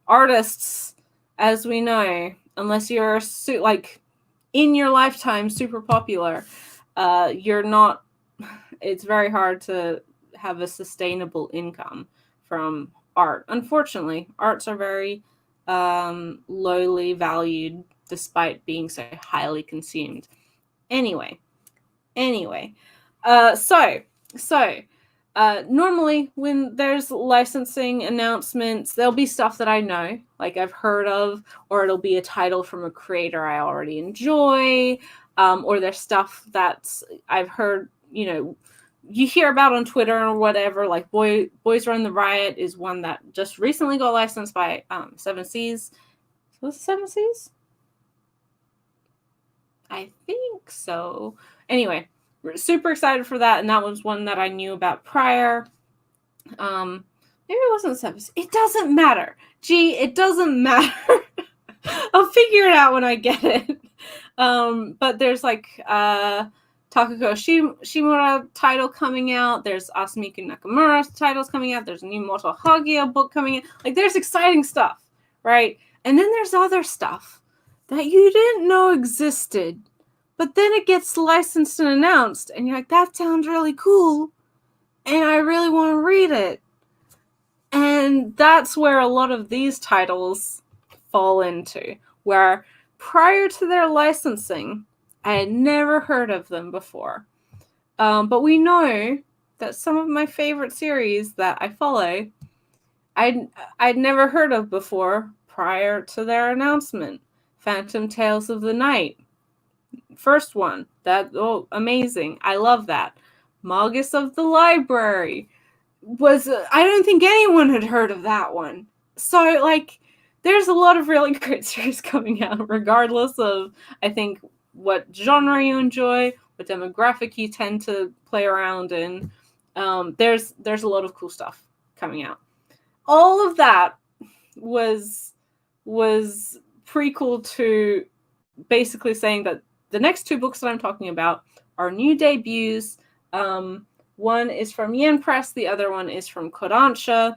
A: artists, as we know, unless you're like in your lifetime super popular, you're not, it's very hard to have a sustainable income from art. Unfortunately, arts are very lowly valued despite being so highly consumed. Anyway, normally when there's licensing announcements, there'll be stuff that I know, like I've heard of, or it'll be a title from a creator I already enjoy, or there's stuff that's I've heard, you hear about on Twitter or whatever. Like Boys Run the Riot is one that just recently got licensed by Seven Seas. Was it Seven Seas? I think so. Anyway, we're super excited for that, and that was one that I knew about prior. Maybe it wasn't Seven Seas. It doesn't matter. It doesn't matter. I'll figure it out when I get it. But there's like Takako Shimura title coming out. There's Asamiku Nakamura titles coming out. There's a new Moto Hagia book coming out. Like, there's exciting stuff, right? And then there's other stuff that you didn't know existed, but then it gets licensed and announced, and you're like, that sounds really cool, and I really want to read it. And that's where a lot of these titles fall into, where prior to their licensing, I had never heard of them before. But we know that some of my favorite series that I follow, I'd never heard of before prior to their announcement. Phantom Tales of the Night. First one. Amazing. I love that. Magus of the Library. I don't think anyone had heard of that one. So, like, there's a lot of really great series coming out, regardless of, I think, what genre you enjoy, what demographic you tend to play around in. There's a lot of cool stuff coming out. All of that was prequel to basically saying that the next two books that I'm talking about are new debuts. One is from Yen Press, the other one is from Kodansha,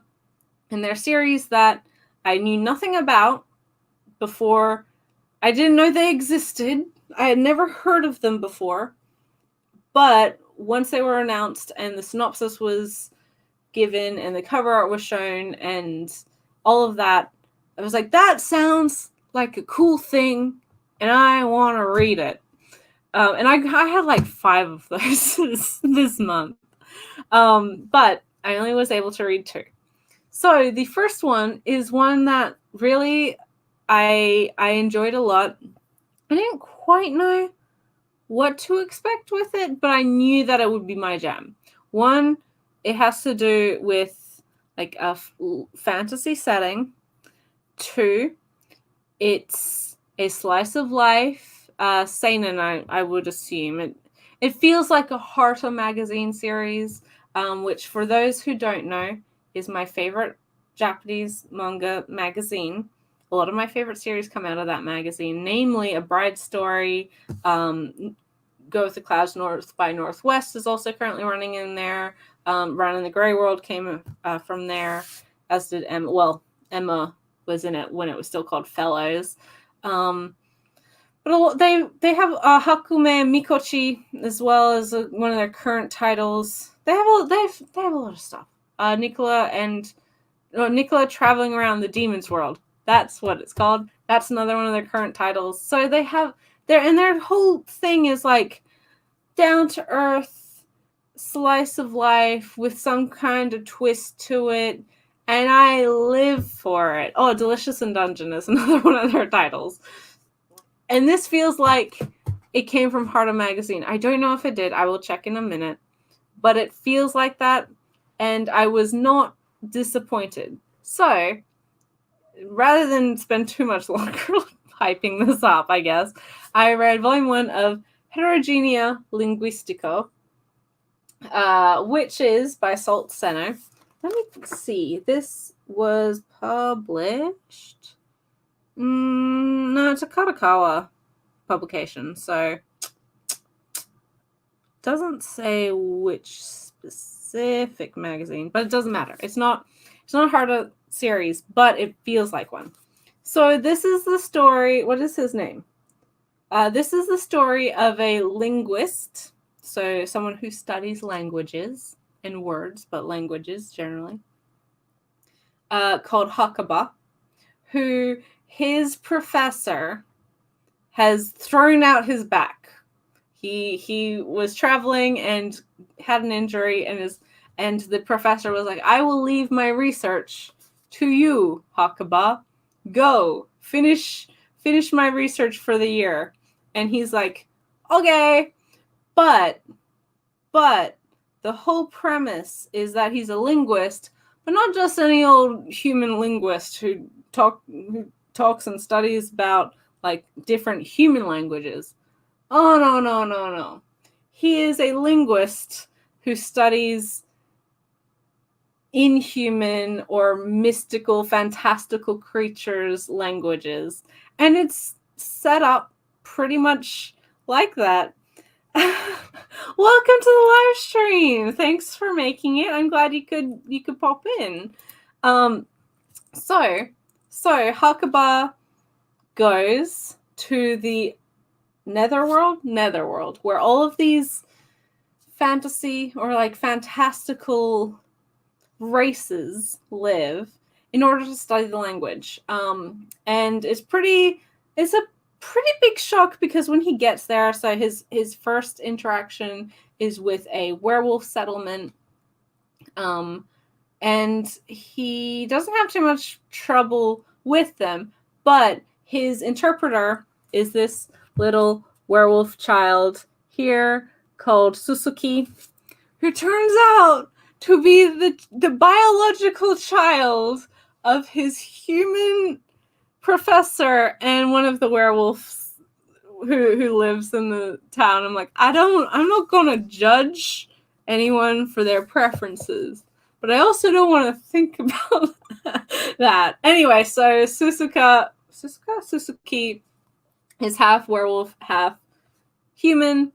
A: and they're series that I knew nothing about before. I didn't know they existed. I had never heard of them before. But once they were announced and the synopsis was given and the cover art was shown and all of that, I was like, that sounds like a cool thing, and I want to read it. And I had like 5 of those this month. But I only was able to read 2. So the first one is one that really I enjoyed a lot. I didn't quite know what to expect with it, but I knew that it would be my jam. One, it has to do with like a fantasy setting. 2, it's a slice of life seinen, I would assume. It feels like a Harta magazine series, which for those who don't know is my favorite Japanese manga magazine. A lot of my favorite series come out of that magazine, namely A Bride Story. Go with the Clouds North by Northwest is also currently running in there. Run in the Grey World came from there, as did Emma. Well, Emma was in it when it was still called Fellows. But they have Hakume Mikochi as well as one of their current titles. They have a lot of stuff. Nicola and Nicola Traveling Around the Demon's World. That's what it's called. That's another one of their current titles. So they have their whole thing is like down to earth, slice of life with some kind of twist to it, and I live for it. Oh, Delicious in Dungeon is another one of their titles. And this feels like it came from Heart of Magazine. I don't know if it did. I will check in a minute. But it feels like that, and I was not disappointed. So, rather than spend too much longer hyping this up, I guess, I read Volume 1 of Heterogenea Linguistico, which is by Salt Seno. Let me see. This was published... no, it's a Kadokawa publication, so... doesn't say which specific magazine, but it doesn't matter. It's not a hard series, but it feels like one. So this is the story. What is his name? This is the story of a linguist, so someone who studies languages and words, but languages generally, called Hakuba, who his professor has thrown out his back. He was traveling and had an injury, and the professor was like, I will leave my research to you, Hakuba. Go finish my research for the year. And he's like, okay, but the whole premise is that he's a linguist, but not just any old human linguist who talks and studies about like different human languages. Oh, no. He is a linguist who studies inhuman or mystical, fantastical creatures' languages. And it's set up pretty much like that. Welcome to the live stream. Thanks for making it. I'm glad you could pop in. So Hakuba goes to the Netherworld, where all of these fantasy or like fantastical races live in order to study the language. And it's a pretty big shock because when he gets there, so his first interaction is with a werewolf settlement. And he doesn't have too much trouble with them, but his interpreter is this little werewolf child here called Suzuki, who turns out to be the biological child of his human professor and one of the werewolves who lives in the town. I'm like, I'm not gonna judge anyone for their preferences, but I also don't want to think about that. Anyway, so Suzuki is half werewolf, half human,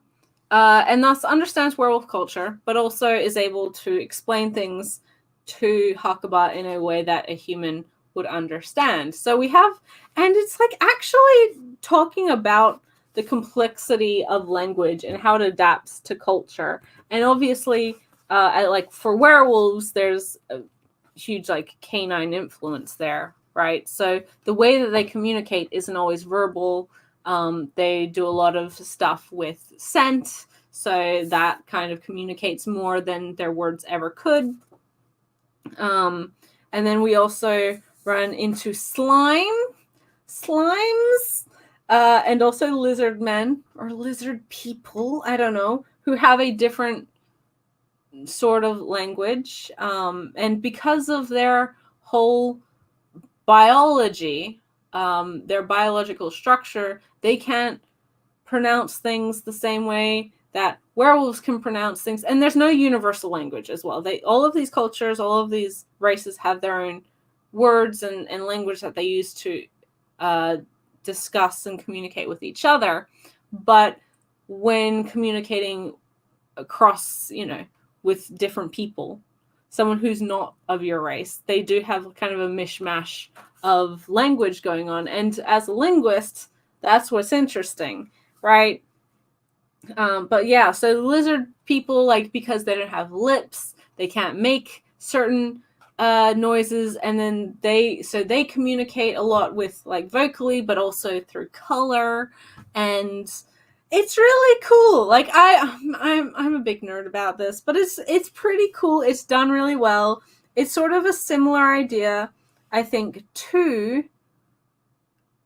A: and thus understands werewolf culture, but also is able to explain things to Hakuba in a way that a human would understand. So we have, and it's like actually talking about the complexity of language and how it adapts to culture. And obviously, like for werewolves, there's a huge like canine influence there, right? So the way that they communicate isn't always verbal. They do a lot of stuff with scent, so that kind of communicates more than their words ever could. And then we also run into slimes, and also lizard men or lizard people, I don't know, who have a different sort of language. And because of their whole biology, their biological structure, they can't pronounce things the same way that werewolves can pronounce things. And there's no universal language as well. All of these cultures, all of these races have their own words and language that they use to discuss and communicate with each other. But when communicating across, with different people, someone who's not of your race, they do have kind of a mishmash of language going on. And as a linguist, that's what's interesting, right? But yeah, so lizard people, like, because they don't have lips, they can't make certain noises, and then they communicate a lot with like vocally, but also through color, and it's really cool. Like I'm a big nerd about this, but it's pretty cool. It's done really well. It's sort of a similar idea, I think, to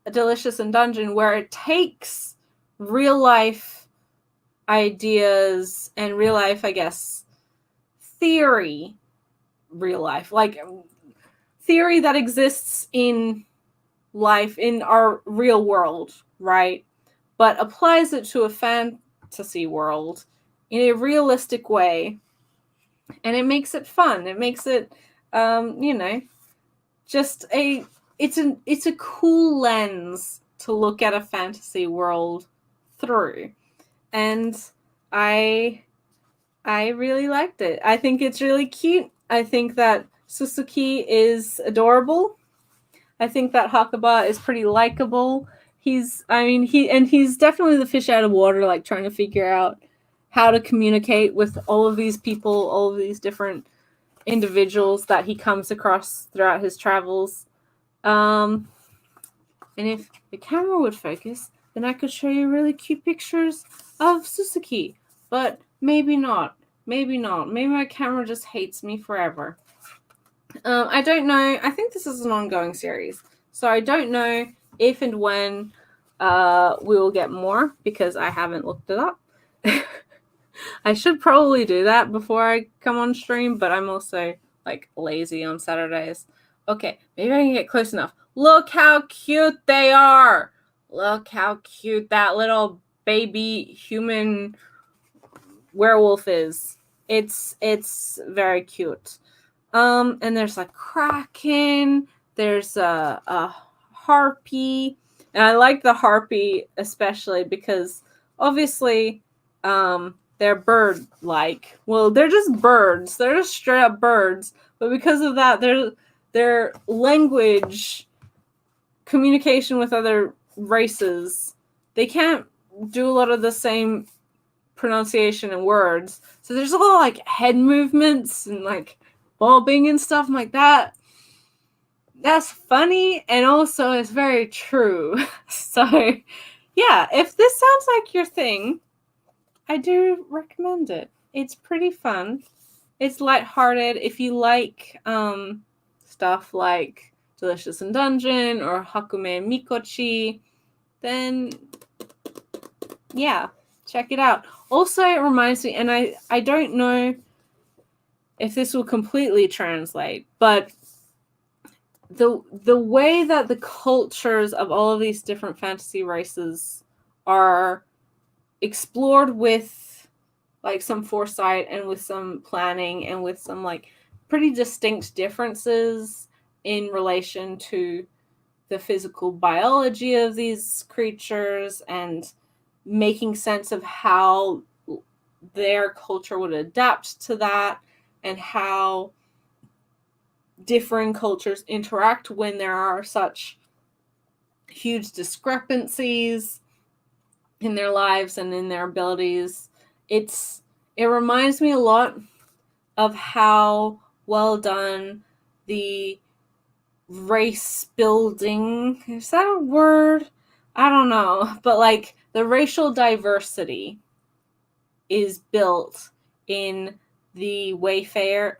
A: A Delicious in Dungeon, where it takes real life ideas and real life, I guess, theory, real life, like theory that exists in life, in our real world, right? But applies it to a fantasy world in a realistic way. And it makes it fun. It makes it, just it's a cool lens to look at a fantasy world through. And I really liked it. I think it's really cute. I think that Suzuki is adorable. I think that Hakuba is pretty likable. He's definitely the fish out of water, like trying to figure out how to communicate with all of these people, all of these different individuals that he comes across throughout his travels. And if the camera would focus, then I could show you really cute pictures of Suzuki. But maybe not. Maybe not. Maybe my camera just hates me forever. I don't know. I think this is an ongoing series. So I don't know if and when we will get more, because I haven't looked it up. I should probably do that before I come on stream, but I'm also like lazy on Saturdays. Okay, maybe I can get close enough. Look how cute they are. Look how cute that little baby human werewolf is. It's very cute. And there's like kraken. There's a harpy, and I like the harpy especially because obviously they're bird-like. Well, they're just birds. They're just straight up birds. But because of that, their language, communication with other races, they can't do a lot of the same pronunciation and words. So there's a lot of like head movements and like bobbing and stuff like that. That's funny, and also it's very true. So yeah, if this sounds like your thing, I do recommend it. It's pretty fun. It's lighthearted. If you like stuff like Delicious in Dungeon or Hakume Mikochi, then yeah, check it out. Also, it reminds me, and I don't know if this will completely translate, but the way that the cultures of all of these different fantasy races are explored with like some foresight and with some planning and with some like pretty distinct differences in relation to the physical biology of these creatures, and making sense of how their culture would adapt to that, and how different cultures interact when there are such huge discrepancies in their lives and in their abilities. It reminds me a lot of how well done the race building, is that a word? I don't know, but like the racial diversity is built in the Wayfarers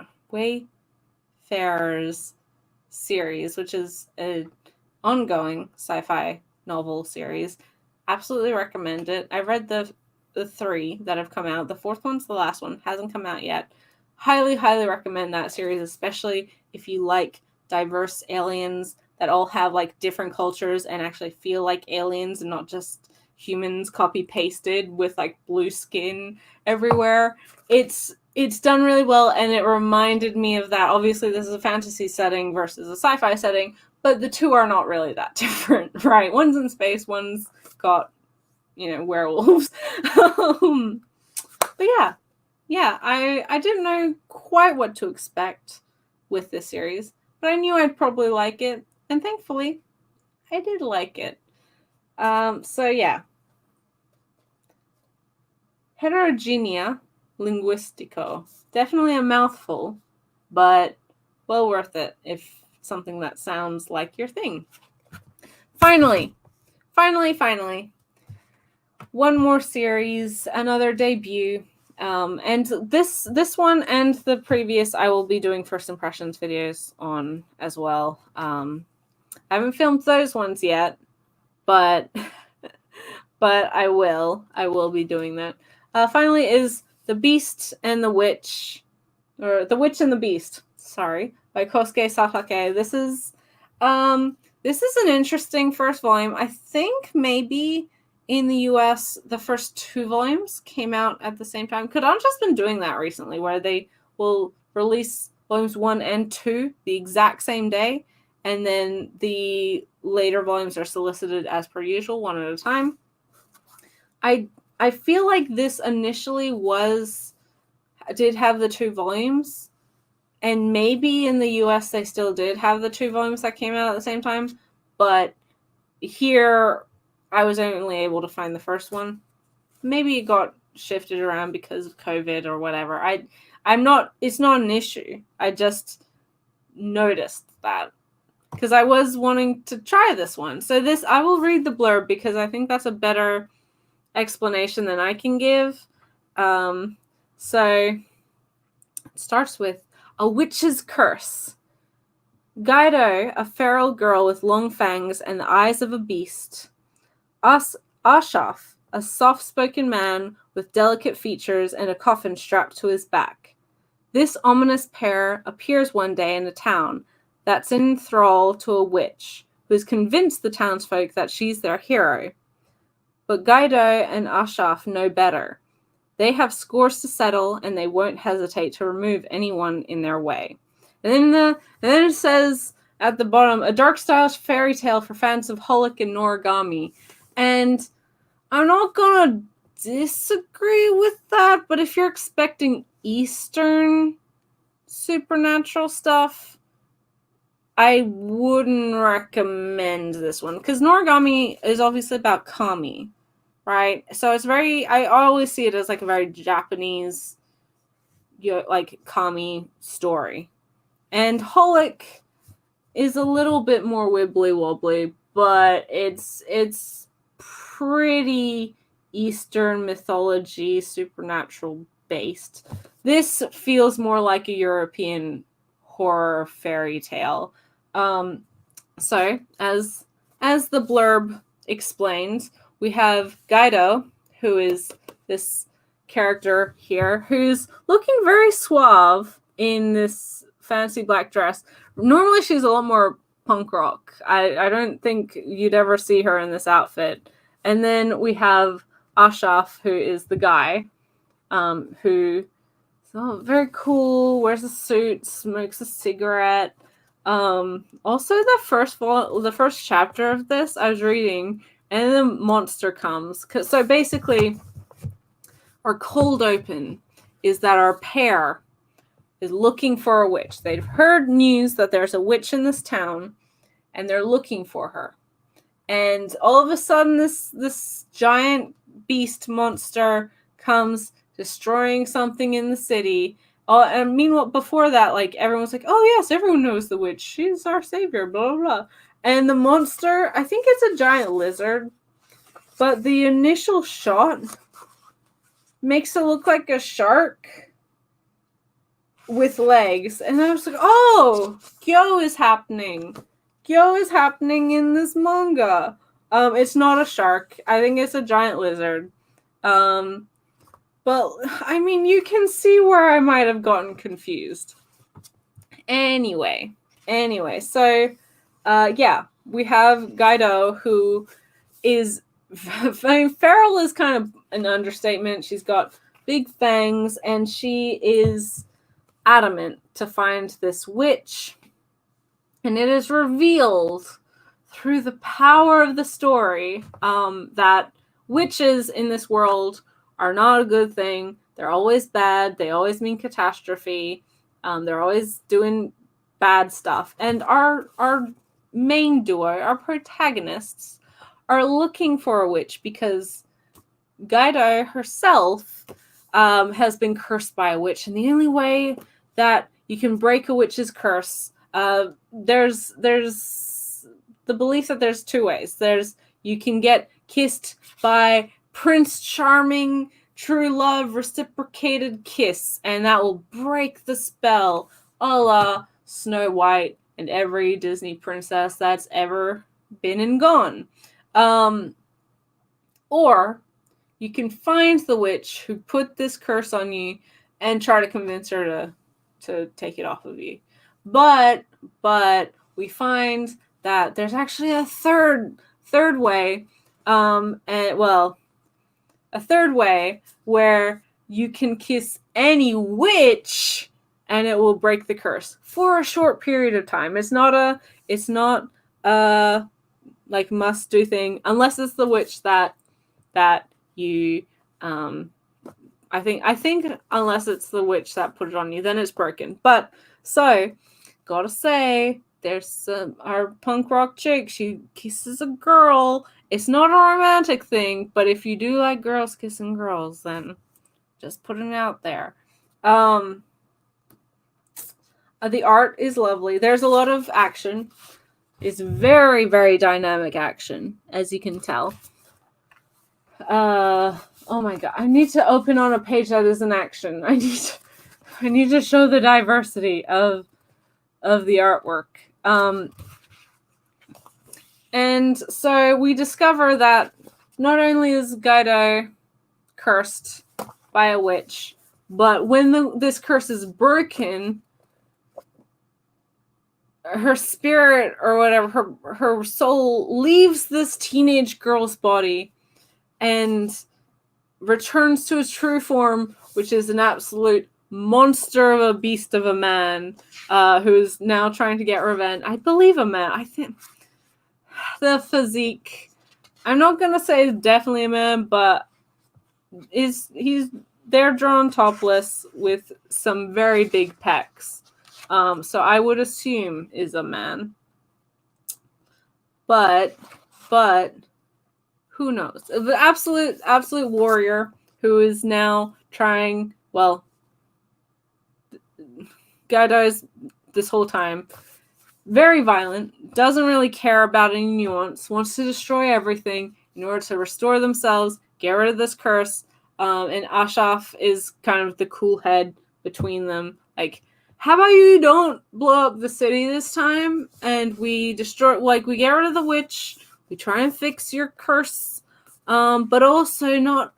A: series, which is an ongoing sci-fi novel series. Absolutely recommend it. I read the 3 that have come out. The 4th one's the last one. Hasn't come out yet. Highly, highly recommend that series, especially if you like diverse aliens that all have like different cultures and actually feel like aliens and not just humans copy pasted with like blue skin everywhere. It's done really well, and it reminded me of that. Obviously, this is a fantasy setting versus a sci-fi setting, but the two are not really that different, right? One's in space, one's got, werewolves. But yeah, I didn't know quite what to expect with this series, but I knew I'd probably like it, and thankfully, I did like it. So yeah. Heterogenea Linguistico. Definitely a mouthful, but well worth it if something that sounds like your thing. Finally, one more series, another debut. And this one and the previous I will be doing first impressions videos on as well. I haven't filmed those ones yet, but I will be doing that. Finally is The Beast and the Witch, or The Witch and the Beast, sorry, by Kosuke Sasaki. This is an interesting first volume. I think maybe in the US, the first 2 volumes came out at the same time. Kodansha's been doing that recently, where they will release volumes 1 and 2 the exact same day, and then the later volumes are solicited as per usual, one at a time. I feel like this initially did have the 2 volumes, and maybe in the US they still did have the 2 volumes that came out at the same time, but here I was only able to find the first one. Maybe it got shifted around because of COVID or whatever. It's not an issue. I just noticed that because I was wanting to try this one. So I will read the blurb because I think that's a better explanation than I can give. So it starts with a witch's curse. Gaido, a feral girl with long fangs and the eyes of a beast. Ashaf, a soft-spoken man with delicate features and a coffin strapped to his back. This ominous pair appears one day in a town that's in thrall to a witch, who's convinced the townsfolk that she's their hero. But Gaido and Ashaf know better. They have scores to settle, and they won't hesitate to remove anyone in their way. And then it says at the bottom, a dark stylish fairy tale for fans of Holic and Noragami. And I'm not gonna disagree with that, but if you're expecting Eastern supernatural stuff, I wouldn't recommend this one, because Noragami is obviously about kami, right? So it's I always see it as like a very Japanese, like kami story. And Holic is a little bit more wibbly wobbly, but it's pretty Eastern mythology, supernatural based. This feels more like a European horror fairy tale. So as the blurb explains, we have Gaido, who is this character here, who's looking very suave in this fancy black dress. Normally she's a lot more punk rock. I don't think you'd ever see her in this outfit. And then we have Ashaf, who is the guy, who is very cool, wears a suit, smokes a cigarette. Also the first chapter of this I was reading, and the monster comes. So basically, our cold open is that our pair is looking for a witch. They've heard news that there's a witch in this town, and they're looking for her. And all of a sudden, this giant beast monster comes, destroying something in the city. And meanwhile, before that, like, everyone's like, oh yes, everyone knows the witch. She's our savior, blah, blah, blah. And the monster, I think it's a giant lizard, but the initial shot makes it look like a shark with legs. And I was like, oh, Gyo is happening. Gyo is happening in this manga. It's not a shark. I think it's a giant lizard. But, I mean, you can see where I might have gotten confused. Anyway, so, yeah, we have Gaido, who is, I mean, feral is kind of an understatement. She's got big fangs, and she is adamant to find this witch. And it is revealed through the power of the story that witches in this world are not a good thing. They're always bad. They always mean catastrophe. They're always doing bad stuff. And our main duo, our protagonists, are looking for a witch because Gaido herself has been cursed by a witch. And the only way that you can break a witch's curse. There's the belief that there's two ways. There's you can get kissed by Prince Charming, true love, reciprocated kiss, and that will break the spell, a la Snow White and every Disney princess that's ever been and gone. Or you can find the witch who put this curse on you and try to convince her to take it off of you. But we find that there's actually a third way, a third way where you can kiss any witch and it will break the curse for a short period of time. It's not like must do thing unless it's the witch that you I think unless it's the witch that put it on you, then it's broken. But so gotta say, there's our punk rock chick. She kisses a girl. It's not a romantic thing, but if you do like girls kissing girls, then just putting it out there. The art is lovely. There's a lot of action. It's very, very dynamic action, as you can tell. Oh my god! I need to open on a page that is an action. I need to show the diversity of the artwork. And so we discover that not only is Gaido cursed by a witch, but when this curse is broken, her spirit or whatever, her soul leaves this teenage girl's body and returns to his true form, which is an absolute monster of a beast of a man, who is now trying to get revenge. I believe a man. I think the physique, I'm not gonna say definitely a man, but they're drawn topless with some very big pecs. So I would assume is a man. But who knows? The absolute warrior who is now trying, well, Gaido is this whole time very violent, doesn't really care about any nuance, wants to destroy everything in order to restore themselves, get rid of this curse, and Ashaf is kind of the cool head between them. Like, how about you don't blow up the city this time, and we destroy, like, we get rid of the witch, we try and fix your curse, but also not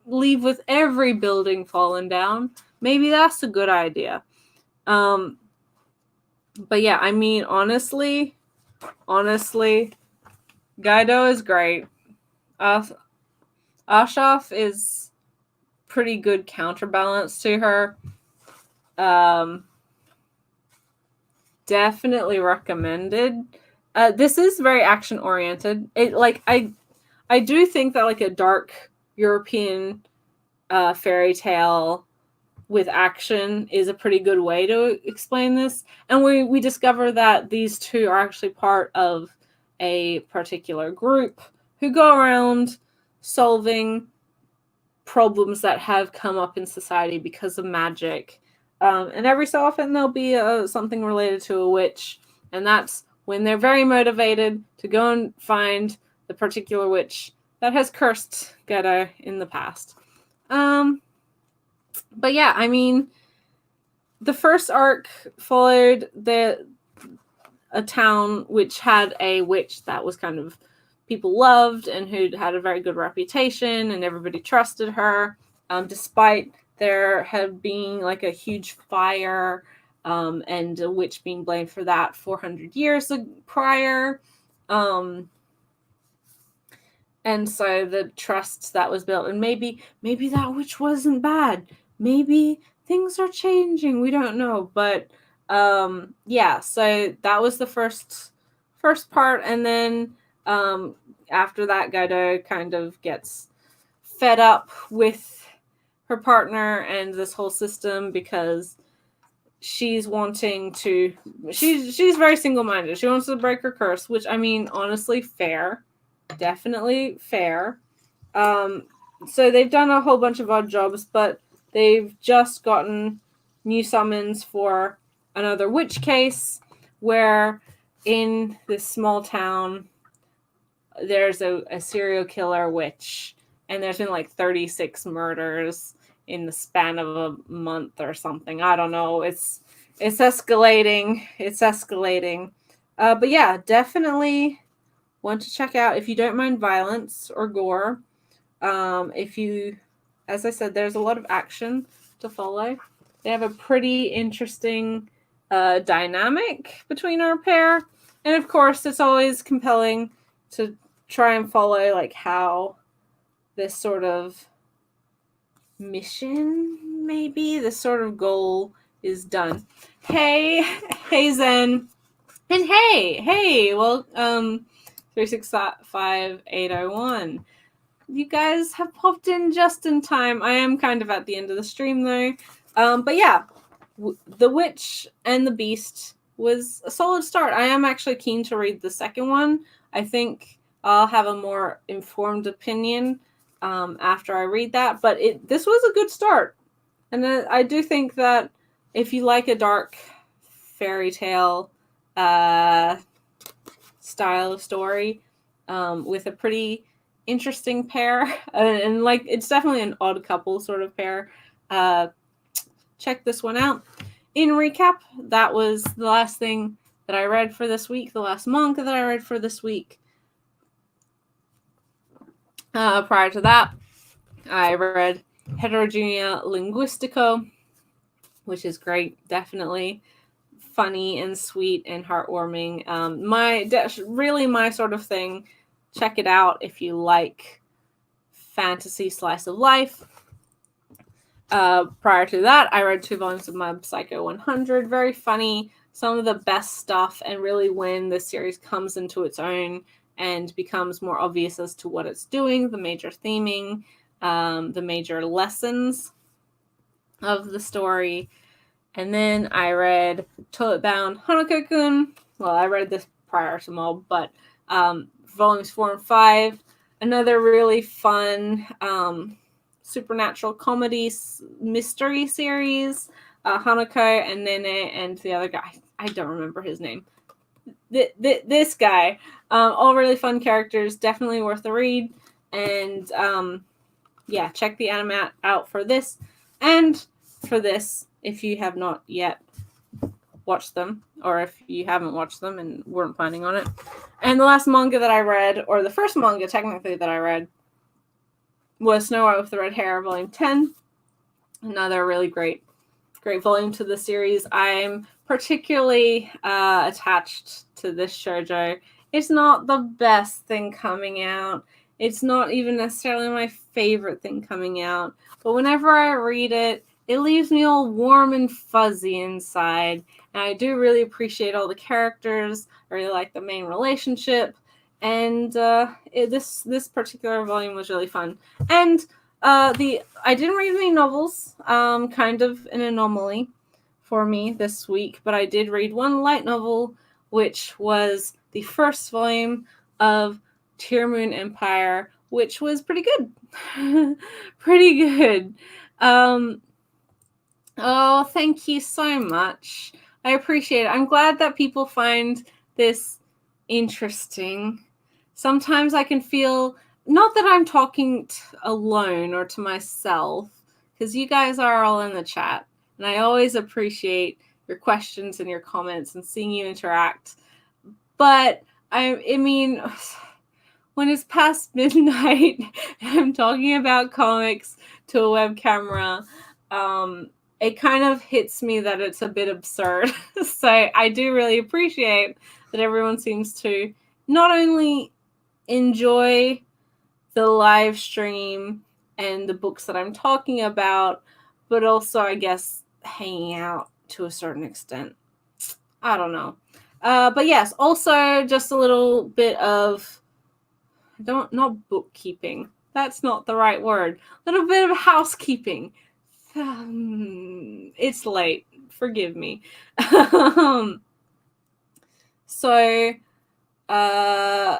A: leave with every building falling down. Maybe that's a good idea. But yeah, I mean, honestly, Gaido is great. Ashaf is pretty good counterbalance to her. Definitely recommended. This is very action oriented. I do think that like a dark European fairy tale with action is a pretty good way to explain this. And we discover that these two are actually part of a particular group who go around solving problems that have come up in society because of magic. And every so often there'll be something related to a witch. And that's when they're very motivated to go and find the particular witch that has cursed Geta in the past. But yeah, I mean, the first arc followed a town which had a witch that was kind of people loved and who had a very good reputation and everybody trusted her, despite there had been like a huge fire and a witch being blamed for that 400 years prior. And so the trust that was built, and maybe that witch wasn't bad. Maybe things are changing. We don't know. But yeah, so that was the first part. And then after that, Gaido kind of gets fed up with her partner and this whole system because she's very single-minded. She wants to break her curse, which, I mean, honestly, fair. Definitely fair. So they've done a whole bunch of odd jobs, but they've just gotten new summons for another witch case where in this small town there's a serial killer witch, and there's been like 36 murders in the span of a month or something. I don't know. It's escalating. It's escalating. But yeah, definitely want to check out if you don't mind violence or gore. If you, as I said, there's a lot of action to follow. They have a pretty interesting dynamic between our pair, and of course, it's always compelling to try and follow like how this sort of mission, maybe this sort of goal is done. Hey Zen, and hey, well, 365801. You guys have popped in just in time. I am kind of at the end of the stream though. But yeah, The Witch and the Beast was a solid start. I am actually keen to read the second one. I think I'll have a more informed opinion after I read that. But this was a good start. And I do think that if you like a dark fairy tale style of story with a pretty interesting pair, and like it's definitely an odd couple sort of pair, check this one out. In recap, that was the last thing that I read for this week, the last manga that I read for this week. Prior to that, I read Heterogenea Linguistico, which is great, definitely funny and sweet and heartwarming. Really my sort of thing. Check it out if you like fantasy slice of life. Prior to that, I read 2 volumes of Mob Psycho 100. Very funny, some of the best stuff, and really when the series comes into its own and becomes more obvious as to what it's doing, the major theming, the major lessons of the story. And then I read Toilet Bound Hanako-kun. Well, I read this prior to Mob, but volumes 4 and 5. Another really fun supernatural comedy mystery series. Hanako and Nene and the other guy. I don't remember his name. This guy. All really fun characters. Definitely worth a read. And yeah, check the anime out for this. And for this, if you have not yet watched them, or if you haven't watched them and weren't planning on it. And the last manga that I read, or the first manga technically that I read, was Snow White with the Red Hair, Volume 10. Another really great volume to the series. I'm particularly attached to this shoujo. It's not the best thing coming out. It's not even necessarily my favorite thing coming out. But whenever I read it, it leaves me all warm and fuzzy inside. And I do really appreciate all the characters. I really like the main relationship. And this particular volume was really fun. And I didn't read any novels, kind of an anomaly for me this week, but I did read one light novel, which was the first volume of Tear Moon Empire, which was pretty good. Pretty good. Oh, thank you so much. I appreciate it. I'm glad that people find this interesting. Sometimes I can feel, not that I'm talking alone or to myself, because you guys are all in the chat, and I always appreciate your questions and your comments and seeing you interact. But I mean, when it's past midnight and I'm talking about comics to a web camera, it kind of hits me that it's a bit absurd. So I do really appreciate that everyone seems to not only enjoy the live stream and the books that I'm talking about, but also, I guess, hanging out to a certain extent. I don't know. But yes, also just a little bit of, not bookkeeping. That's not the right word. A little bit of housekeeping. It's late. Forgive me. So,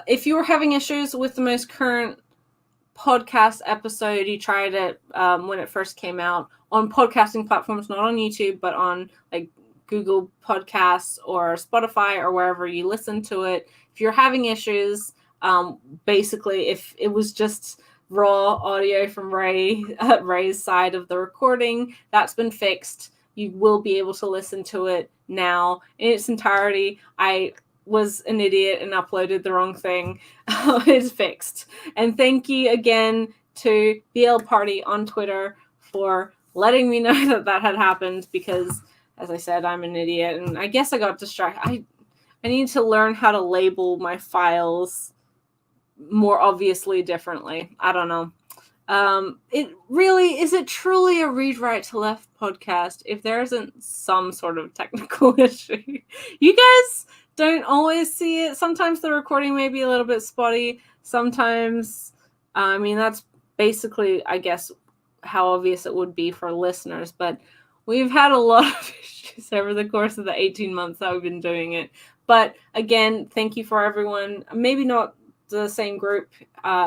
A: if you were having issues with the most current podcast episode, you tried it when it first came out, on podcasting platforms, not on YouTube, but on like Google Podcasts or Spotify or wherever you listen to it. If you're having issues, basically, if it was just raw audio from Ray's side of the recording, that's been fixed. You will be able to listen to it now in its entirety. I was an idiot and uploaded the wrong thing. It's fixed. And thank you again to BL Party on Twitter for letting me know that had happened, because, as I said, I'm an idiot, and I guess I got distracted. I need to learn how to label my files more obviously differently. I don't know. Is it truly a read right to left podcast if there isn't some sort of technical issue? You guys don't always see it. Sometimes the recording may be a little bit spotty. Sometimes, that's basically, I guess, how obvious it would be for listeners, but we've had a lot of issues over the course of the 18 months that we've been doing it. But again, thank you for everyone. Maybe not the same group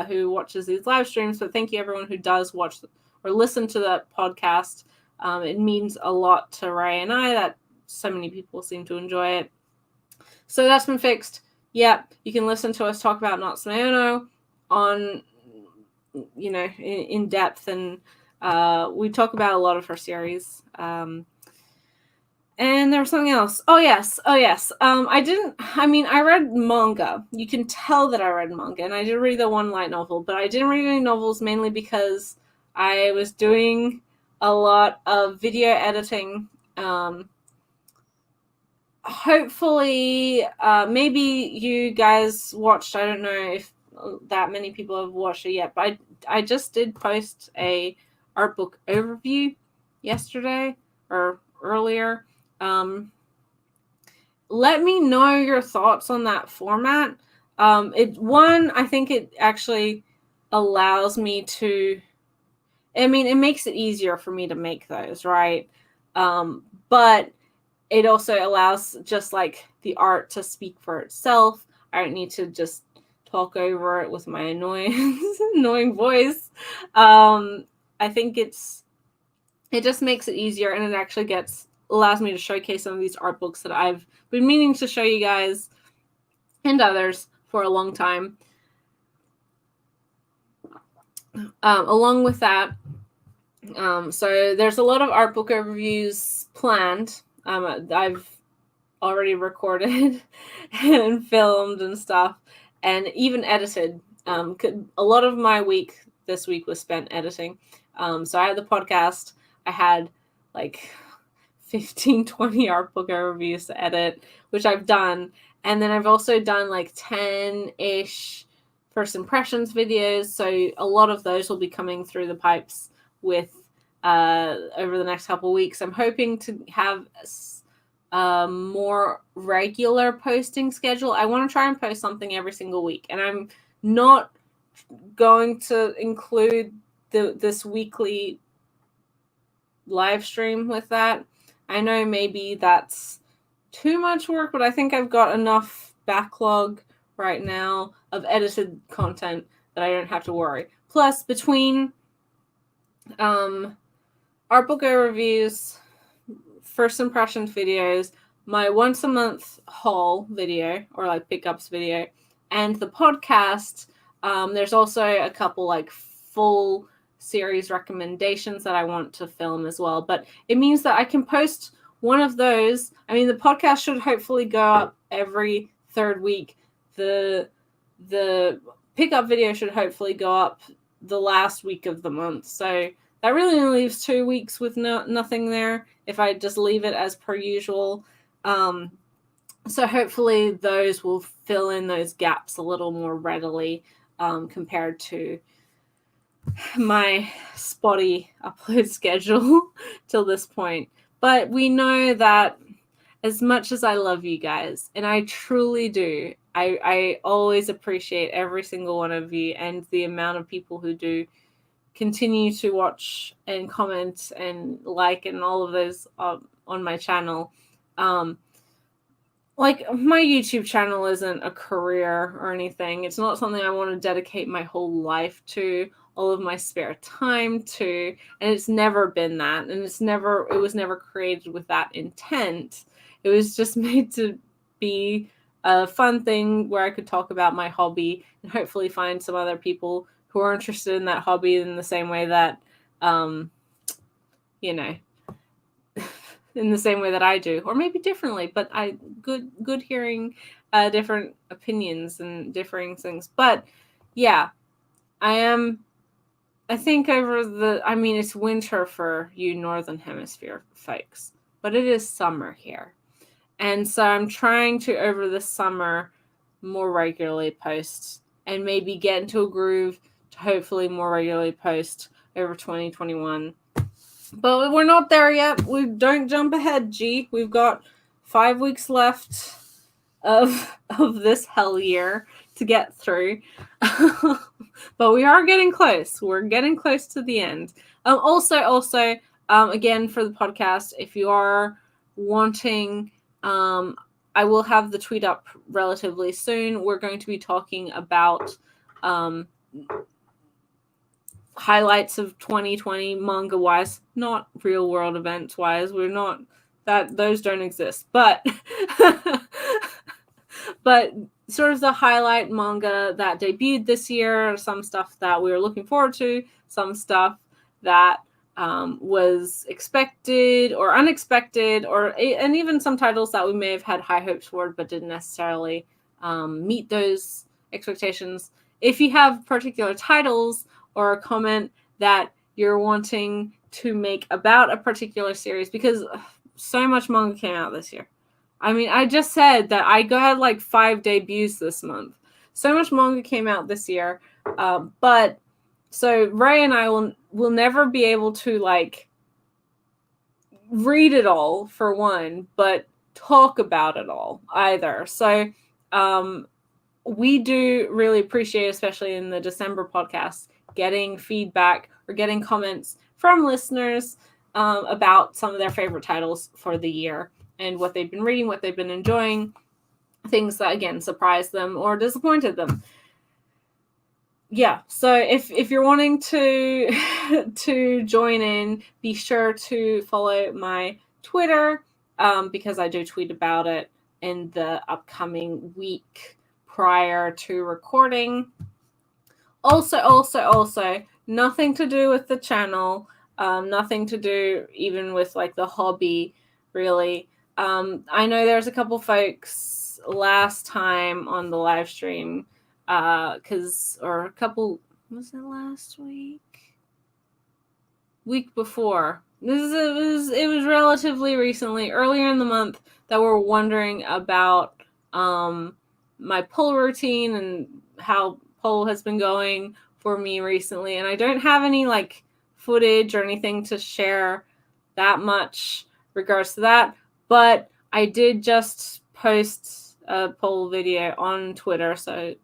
A: who watches these live streams, but thank you everyone who does watch or listen to the podcast. It means a lot to Ray and I that so many people seem to enjoy it. So that's been fixed. Yeah, you can listen to us talk about Natsume on, in depth, and we talk about a lot of her series. And there was something else. Oh, yes. I read manga. You can tell that I read manga. And I did read the one light novel. But I didn't read any novels mainly because I was doing a lot of video editing. Hopefully, maybe you guys watched. I don't know if that many people have watched it yet. But I just did post a art book overview yesterday or earlier. Let me know your thoughts on that format. I think it actually allows me to, it makes it easier for me to make those, right? But it also allows just like the art to speak for itself. I don't need to just talk over it with my annoying voice. I think it just makes it easier, and it actually allows me to showcase some of these art books that I've been meaning to show you guys and others for a long time. Along with that, so there's a lot of art book overviews planned. I've already recorded and filmed and stuff, and even edited. A lot of my week this week was spent editing. So I had the podcast. I had like 15-20 art book reviews to edit, which I've done, and then I've also done like 10-ish first impressions videos, so a lot of those will be coming through the pipes with over the next couple of weeks. I'm hoping to have a more regular posting schedule. I want to try and post something every single week, and I'm not going to include this weekly live stream with that. I know maybe that's too much work, but I think I've got enough backlog right now of edited content that I don't have to worry. Plus, between art book reviews, first impressions videos, my once a month haul video or like pickups video, and the podcast, there's also a couple like full series recommendations that I want to film as well. But it means that I can post one of those. The podcast should hopefully go up every third week. The pickup video should hopefully go up the last week of the month. So that really only leaves 2 weeks with nothing there if I just leave it as per usual. So hopefully those will fill in those gaps a little more readily compared to my spotty upload schedule till this point. But we know that as much as I love you guys, and I truly do, I always appreciate every single one of you and the amount of people who do continue to watch and comment and like and all of those on my channel. Like, my YouTube channel isn't a career or anything. It's not something I want to dedicate my whole life to. all of my spare time to, and it's never been that, and it was never created with that intent. It was just made to be a fun thing where I could talk about my hobby and hopefully find some other people who are interested in that hobby in the same way that, you know, in the same way that I do, or maybe differently, but good hearing different opinions and differing things. But yeah, I think it's winter for you Northern Hemisphere folks, but it is summer here. And so I'm trying to, over the summer, more regularly post and maybe get into a groove to hopefully more regularly post over 2021. But we're not there yet. We don't jump ahead, G. We've got 5 weeks left of this hell year to get through. But we are getting close. We're getting close to the end. Also, again, for the podcast, if you are wanting, I will have the tweet up relatively soon. We're going to be talking about highlights of 2020 manga wise, not real world events wise. We're not that, those don't exist, but but sort of the highlight manga that debuted this year, some stuff that we were looking forward to, some stuff that was expected or unexpected, and even some titles that we may have had high hopes for but didn't necessarily meet those expectations. If you have particular titles or a comment that you're wanting to make about a particular series, because so much manga came out this year. I mean, I just said that I had like 5 debuts this month. So much manga came out this year. But so Ray and I will never be able to like read it all, for one, but talk about it all either. So we do really appreciate, especially in the December podcast, getting feedback or getting comments from listeners about some of their favorite titles for the year and what they've been reading, what they've been enjoying, things that, again, surprised them or disappointed them. Yeah, so if you're wanting to join in, be sure to follow my Twitter because I do tweet about it in the upcoming week prior to recording. Also, nothing to do with the channel, nothing to do even with like the hobby, really. I know there's a couple folks last time on the live stream, was it last week? Week before. It was relatively recently, earlier in the month, that were wondering about my pull routine and how pull has been going for me recently. And I don't have any like footage or anything to share that much regards to that, but I did just post a poll video on Twitter, so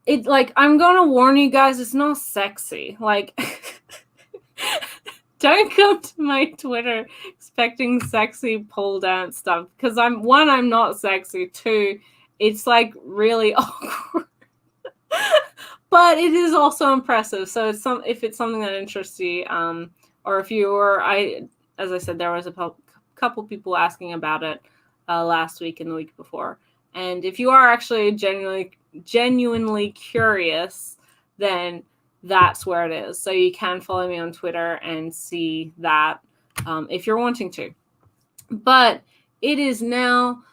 A: it, like, I'm gonna warn you guys, it's not sexy. Like, don't come to my Twitter expecting sexy pole dance stuff, because I'm not sexy. 2, it's like really awkward. But it is also impressive. So if it's something that interests you, or if you were, as I said, there was a couple people asking about it last week and the week before. And if you are actually genuinely curious, then that's where it is. So you can follow me on Twitter and see that if you're wanting to. But it is now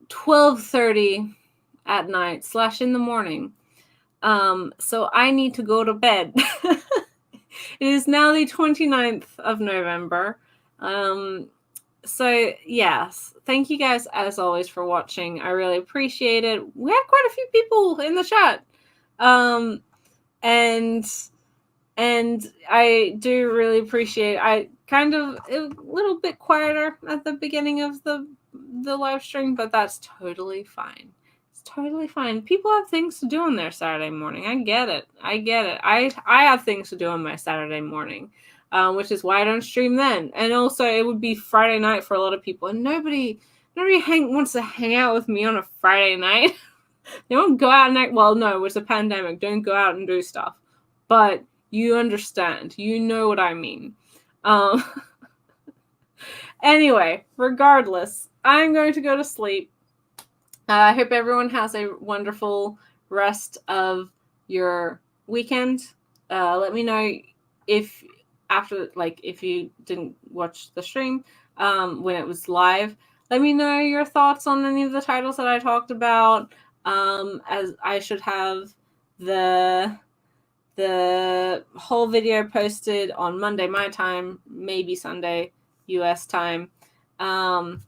A: 12:30 at night / in the morning. So I need to go to bed. It is now the 29th of November. So yes, thank you guys as always for watching. I really appreciate it. We had quite a few people in the chat. And I do really appreciate, I kind of a little bit quieter at the beginning of the live stream, but that's totally fine. It's totally fine. People have things to do on their Saturday morning. I get it. I have things to do on my Saturday morning, which is why I don't stream then. And also, it would be Friday night for a lot of people, and nobody wants to hang out with me on a Friday night. They don't go out and well, no, it's a pandemic. Don't go out and do stuff. But You understand. You know what I mean. Anyway, regardless, I'm going to go to sleep. I hope everyone has a wonderful rest of your weekend. Let me know if if you didn't watch the stream when it was live. Let me know your thoughts on any of the titles that I talked about. As I should have the whole video posted on Monday my time, maybe Sunday US time. But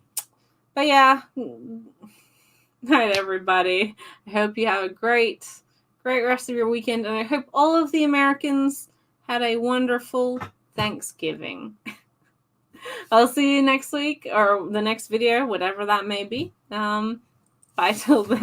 A: yeah. Night, everybody. I hope you have a great rest of your weekend, and I hope all of the Americans had a wonderful Thanksgiving. I'll see you next week or the next video, whatever that may be. Bye till then.